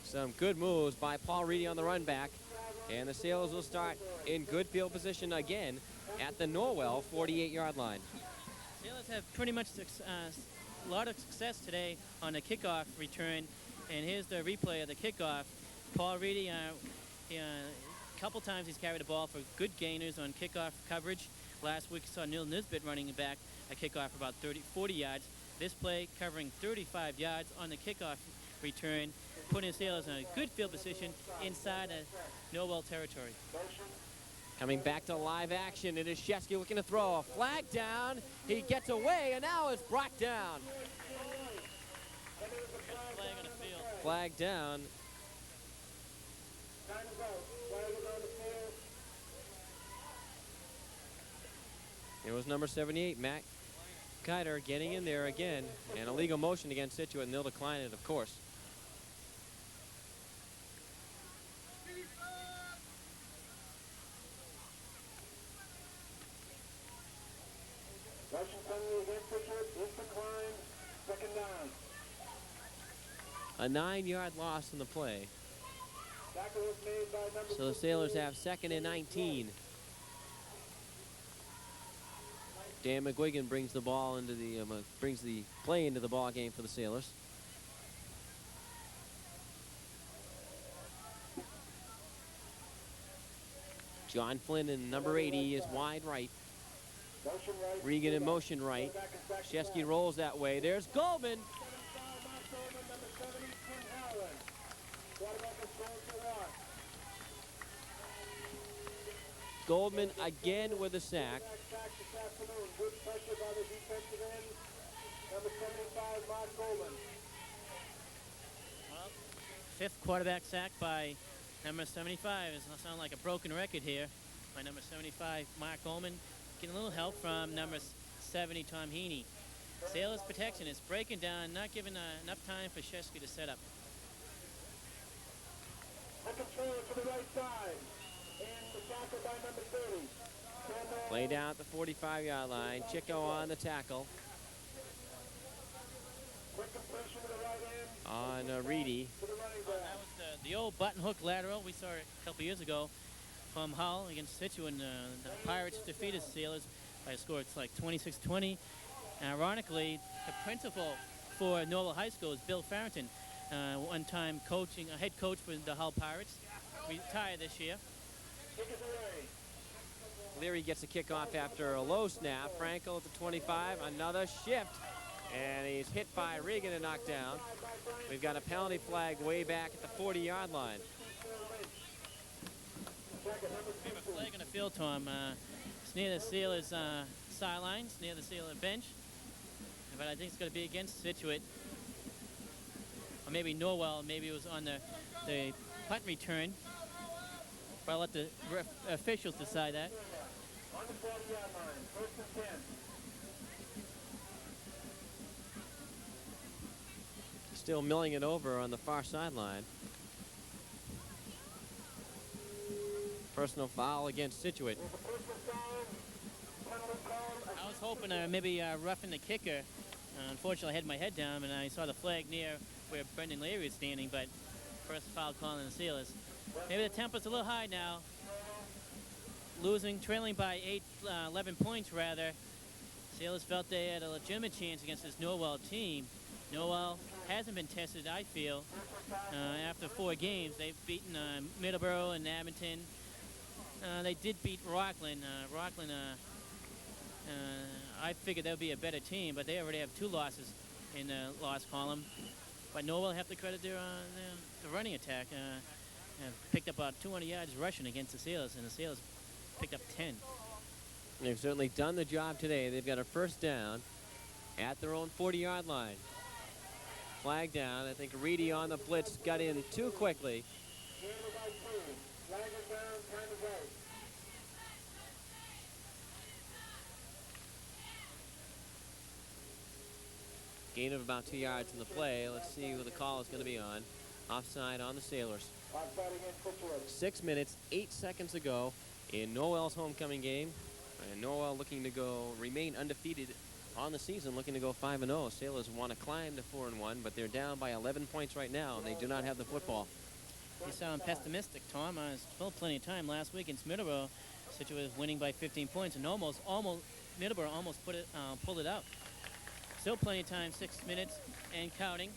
Speaker 1: Some good moves by Paul Reedy on the run back. And the Sailors will start in good field position again at the Norwell 48-yard line.
Speaker 2: Sailors have pretty much a lot of success today on the kickoff return. And here's the replay of the kickoff. Paul Reedy, a couple times he's carried the ball for good gainers on kickoff coverage. Last week saw Neil Nisbet running back a kickoff for about 40 yards. This play covering 35 yards on the kickoff return, putting the Sailors in a good field position inside the Norwell territory.
Speaker 1: Coming back to live action, it is Shesky looking to throw. A flag down. He gets away, and now it's brought down.
Speaker 2: Flag on the field.
Speaker 1: Flag down. It was number 78, Matt Kiter, getting in there again. And a legal motion against Scituate, and they'll decline it, of course. A 9-yard loss in the play. So the Sailors have 2nd and 19. Dan McGuigan brings the ball into the brings the play into the ball game for the Sailors. John Flynn in number 80 is wide right. Regan in motion right. Shesky rolls that way. There's Goldman. Goldman again with a sack.
Speaker 2: Well, 5th quarterback sack by number 75. It's not sound like a broken record here by number 75, Mark Goldman. Getting a little help from number 70, Tom Heaney. Sailors protection is breaking down, not giving enough time for Shesky to set up.
Speaker 3: To the right side. And the tackle by number 30.
Speaker 1: Lay down at the 45-yard line. Chico on the tackle.
Speaker 3: Quick completion to the right end.
Speaker 1: On Reedy.
Speaker 3: To the running
Speaker 2: That
Speaker 3: back.
Speaker 2: was the old button hook lateral. We saw it a couple years ago from Hull against Scituate. And the Pirates defeated the Sailors by a score. It's like 26-20. Ironically, the principal for Norwell High School is Bill Farrington. One-time coaching, head coach for the Hull Pirates. Retired this year.
Speaker 1: Leary gets a kickoff after a low snap. Frankel at the 25. Another shift. And he's hit by Regan and knocked down. We've got a penalty flag way back at the 40-yard line.
Speaker 2: We have a flag on the field, Tom. It's near the Sailors' sidelines, near the Sailor bench. But I think it's going to be against Scituate. Or maybe Norwell. Maybe it was on the punt return. But I'll let the officials decide that.
Speaker 3: On the 40-yard line. 1st and 10.
Speaker 1: Still milling it over on the far sideline. Personal foul against Scituate.
Speaker 2: I was hoping maybe roughing the kicker. Unfortunately, I had my head down and I saw the flag near where Brendan Leary is standing, but first foul call on the Sailors. Maybe the tempo's a little high now. Trailing by 11 points rather. Sailors felt they had a legitimate chance against this Norwell team. Norwell hasn't been tested, I feel, after 4 games. They've beaten Middleborough and Abington. They did beat Rockland. Rockland, I figured that would be a better team, but they already have 2 losses in the loss column. But Norwell have to credit their running attack. Picked up about 200 yards rushing against the Sailors, and the Sailors picked up 10.
Speaker 1: They've certainly done the job today. They've got a first down at their own 40-yard line. Flag down. I think Reedy on the blitz got in too quickly.
Speaker 3: Gain of about 2. Flag is down, time is out.
Speaker 1: Gain of about 2 yards in the play. Let's see who the call is going to be on. Offside on the Sailors.
Speaker 3: Offside against Scituate.
Speaker 1: 6 minutes, 8 seconds ago in Norwell's homecoming game. And Norwell looking to remain undefeated on the season, looking to go 5-0. Sailors want to climb to 4-1, but they're down by 11 points right now, and they do not have the football.
Speaker 2: You sound pessimistic, Tom. Still plenty of time. Last week in Middleborough, Scituate was winning by 15 points, and almost Middleborough almost pulled it out. Still plenty of time, 6 minutes and counting.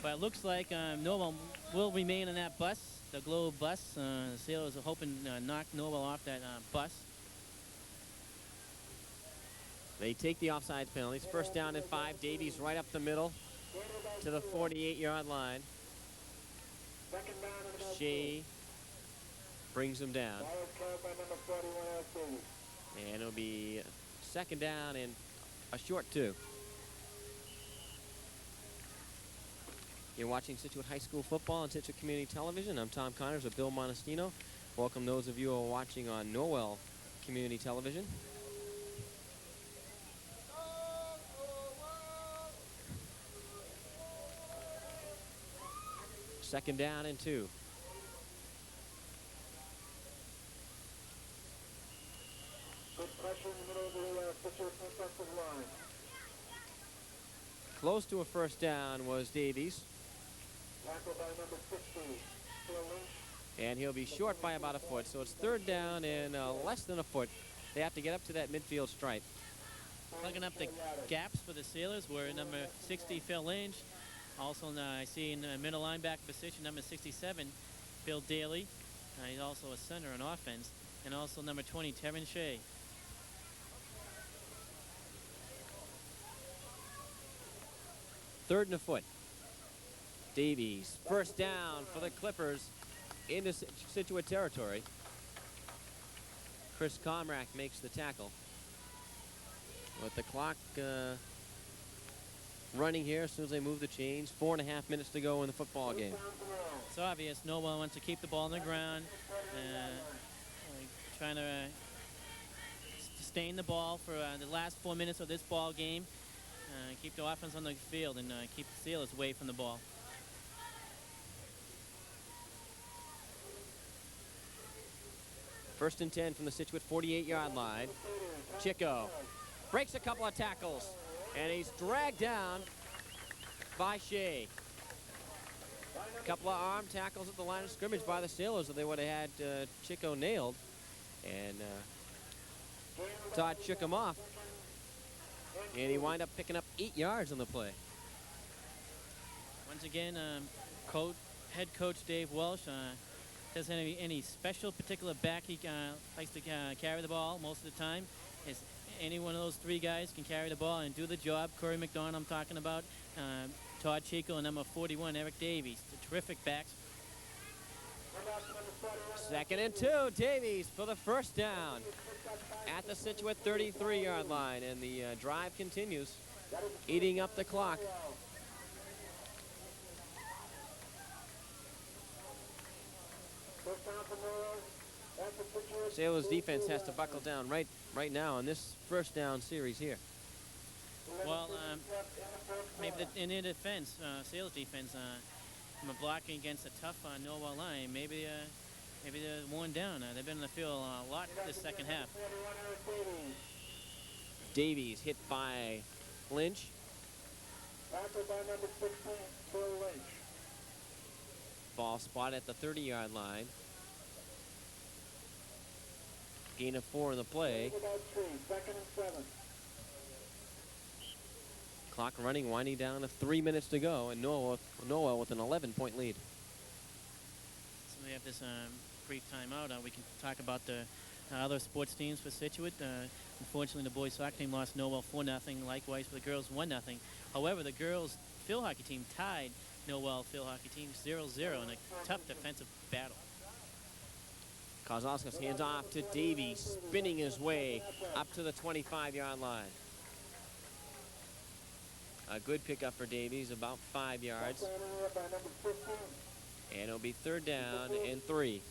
Speaker 2: But it looks like Norwell will remain on that bus, the Globe bus. The Sailors are hoping to knock Norwell off that bus.
Speaker 1: They take the offsides penalties. First down and 5. Davies right up the middle to the 48-yard line.
Speaker 3: Second down and about 2.
Speaker 1: Shea brings them down.
Speaker 3: Ball is carried by number 41, Eric Davies.
Speaker 1: And it'll be second down and a short 2. You're watching Scituate High School football on Scituate Community Television. I'm Tom Connors with Bill Monastino. Welcome those of you who are watching on Norwell Community Television. Second down and 2.
Speaker 3: Good pressure in the middle of the Scituate offensive line.
Speaker 1: Close to a first down was Davies.
Speaker 3: Tackled by number 60, Phil Lynch.
Speaker 1: And he'll be short by about a foot. So it's third down and less than a foot. They have to get up to that midfield stripe.
Speaker 2: Plugging up the gaps for the Sailors were number 60, Phil Lynch. Also, I see in the middle linebacker position, number 67, Bill Daly. He's also a center on offense. And also number 20, Tevin Shea.
Speaker 1: Third and a foot. Davies, first down for the Clippers into Scituate territory. Chris Comrack makes the tackle. With the clock running here as soon as they move the chains. 4.5 minutes to go in the football game.
Speaker 2: It's obvious Norwell wants to keep the ball on the ground. Trying to sustain the ball for the last 4 minutes of this ball game. Keep the offense on the field and keep the Sailors away from the ball.
Speaker 1: First and 10 from the Scituate 48-yard line. Chico breaks a couple of tackles, and he's dragged down by Shea. A couple of arm tackles at the line of scrimmage by the Sailors, or they would have had Chico nailed. And Todd shook him off, and he wound up picking up 8 yards on the play.
Speaker 2: Once again, head coach Dave Welsh doesn't have any special particular back he likes to carry the ball most of the time. Any one of those 3 guys can carry the ball and do the job. Corey McDonald I'm talking about, Todd Chico, and number 41, Eric Davies. The terrific backs.
Speaker 1: Second and 2, Davies for the first down at the Scituate 33-yard line, and the drive continues, eating up the clock. Sailors defense has to buckle down right now in this first down series here.
Speaker 2: Well, maybe in their defense, Sailors defense, from a blocking against a tough Norwell line, maybe they're worn down. They've been in the field a lot this second half.
Speaker 1: Davies hit by Lynch.
Speaker 3: Tackled by number 16, Phil Lynch.
Speaker 1: Ball spot at the 30-yard line. Gain of 4 in the play.
Speaker 3: About 3, second and 7.
Speaker 1: Clock running, winding down to 3 minutes to go, and Norwell with an 11-point lead.
Speaker 2: So we have this brief timeout. We can talk about the other sports teams for Scituate. Unfortunately, the boys soccer team lost Norwell 4-0. Likewise for the girls 1-0. However, the girls field hockey team tied Norwell field hockey team 0-0 in a tough defensive battle.
Speaker 1: Kozlowskis hands off to Davies, spinning his way up to the 25-yard line. A good pickup for Davies, about 5 yards. And it'll be 3rd down and 3.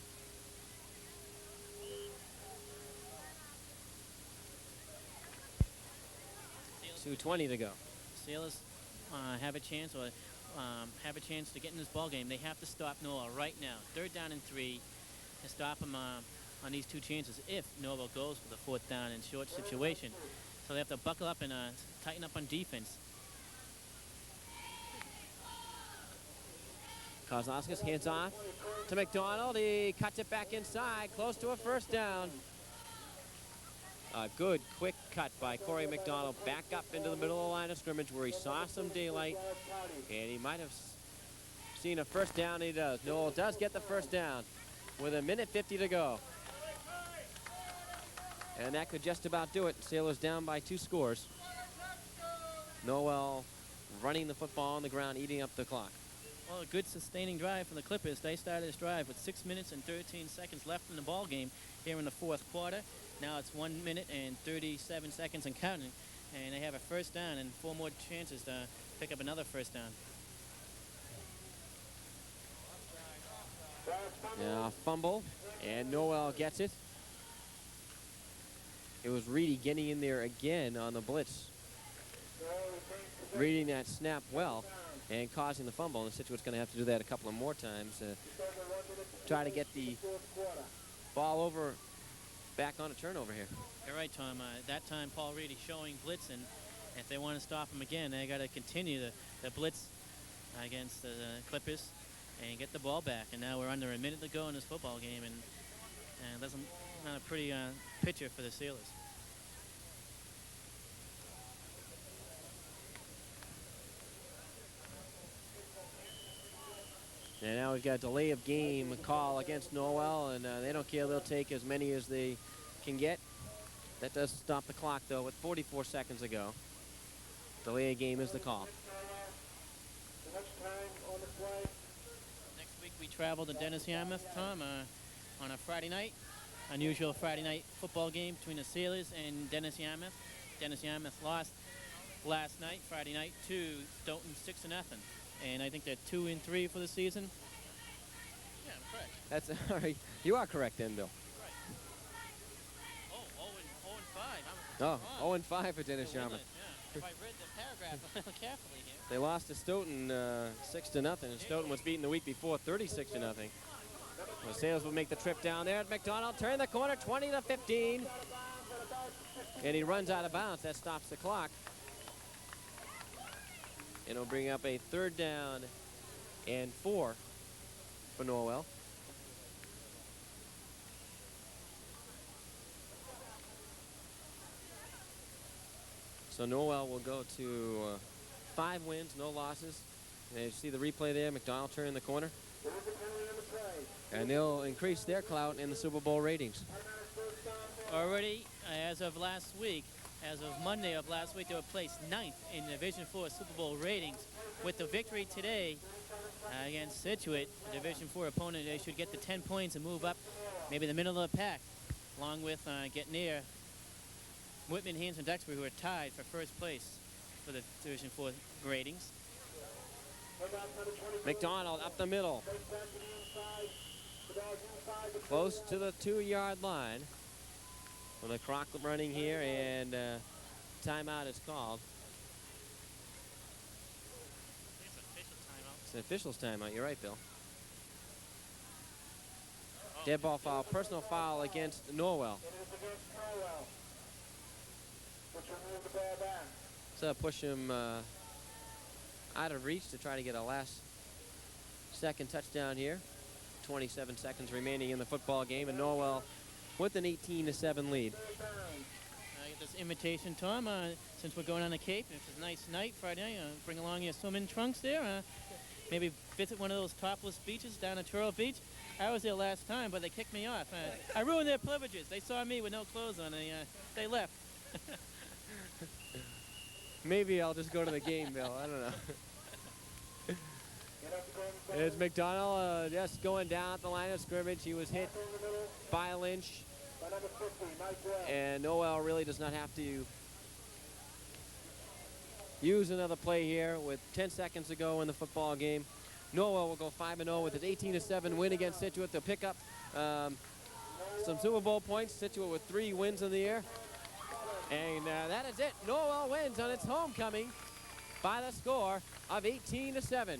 Speaker 1: .220 to go.
Speaker 2: Steelers have a chance to get in this ball game. They have to stop Norwell right now. 3rd down and 3 to stop them on these 2 chances if Norwell goes for the 4th down and short situation. So they have to buckle up and tighten up on defense.
Speaker 1: Kozlowskis hands off to McDonald. He cuts it back inside, close to a 1st down. A good, quick cut by Corey McDonald back up into the middle of the line of scrimmage where he saw some daylight, and he might have seen a 1st down. He does. Norwell does get the 1st down with 1:50 to go. And that could just about do it. Sailors down by 2 scores. Norwell running the football on the ground, eating up the clock.
Speaker 2: Well, a good sustaining drive for the Clippers. They started this drive with 6 minutes and 13 seconds left in the ball game here in the 4th quarter. Now it's 1 minute and 37 seconds and counting. And they have a 1st down and 4 more chances to pick up another 1st down.
Speaker 1: Now fumble, and Norwell gets it. It was Reedy getting in there again on the blitz. Reading that snap well and causing the fumble. And the Scituate's going to have to do that a couple of more times to try to get the ball over back on a turnover here.
Speaker 2: You're right, Tom. That time Paul Reedy showing blitz, and if they want to stop him again, they got to continue the blitz against the Clippers and get the ball back. And now we're under a minute to go in this football game, and that's not a pretty picture for the Steelers.
Speaker 1: And now we've got a delay of game call against Norwell, and they don't care. They'll take as many as they can get. That does stop the clock, though, with 44 seconds to go. Delay of game is the call.
Speaker 2: Next week we travel to Dennis Yarmouth, Tom, on a Friday night. Unusual Friday night football game between the Steelers and Dennis Yarmouth. Dennis Yarmouth lost last night, Friday night, to Stoughton 6-0. And I think they're 2-3 for the season. Yeah, I'm correct.
Speaker 1: That's all right. You are correct then, Bill.
Speaker 2: Right. Oh, 0-5.
Speaker 1: 0-5 for Dennis Yarmouth.
Speaker 2: Yeah. If I read the paragraph a little carefully here.
Speaker 1: They lost to Stoughton 6-0, and Stoughton was beaten the week before 36-0. The Sailors will make the trip down there at McDonald. Turn the corner, 20-15. And he runs out of bounds. That stops the clock. And it'll bring up a 3rd down and 4 for Norwell. So Norwell will go to 5 wins, no losses. And you see the replay there, McDonald turning the corner. And they'll increase their clout in the Super Bowl ratings.
Speaker 2: Already, as of last week, as of Monday of last week, they were placed 9th in Division IV Super Bowl ratings. With the victory today against Scituate, the Division IV opponent, they should get the 10 points and move up maybe the middle of the pack, along with get near Whitman, Haynes, and Duxbury, who are tied for 1st place for the Division IV ratings.
Speaker 1: McDonald up the middle. Close to the 2-yard line. With the clock running here, and timeout is called. It's an official's timeout. You're right, Bill. Dead ball foul, personal foul against Norwell. So push him out of reach to try to get a last-second touchdown here. 27 seconds remaining in the football game, and Norwell with an 18-7 lead.
Speaker 2: I get this invitation, Tom, since we're going on the Cape. If it's a nice night, Friday night, bring along your swimming trunks there. Maybe visit one of those topless beaches down at Turtle Beach. I was there last time, but they kicked me off. I ruined their privileges. They saw me with no clothes on, and they left.
Speaker 1: Maybe I'll just go to the game, Bill. I don't know. It's McDonald just going down at the line of scrimmage. He was hit by Lynch. And Norwell really does not have to use another play here with 10 seconds to go in the football game. Norwell will go 5-0 with his 18-7 win against Scituate. They'll pick up some Super Bowl points. Scituate with 3 wins in the year. And that is it. Norwell wins on its homecoming by the score of 18-7.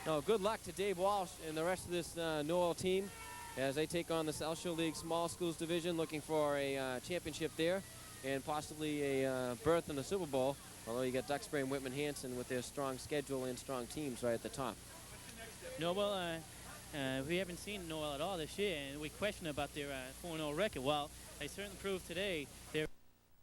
Speaker 1: No, good luck to Dave Walsh and the rest of this Norwell team as they take on the South Shore League Small Schools Division, looking for a championship there and possibly a berth in the Super Bowl. Although you got Duxbury and Whitman Hanson with their strong schedule and strong teams right at the top.
Speaker 2: Norwell, we haven't seen Norwell at all this year, and we question about their 4-0 record. Well, they certainly proved today they're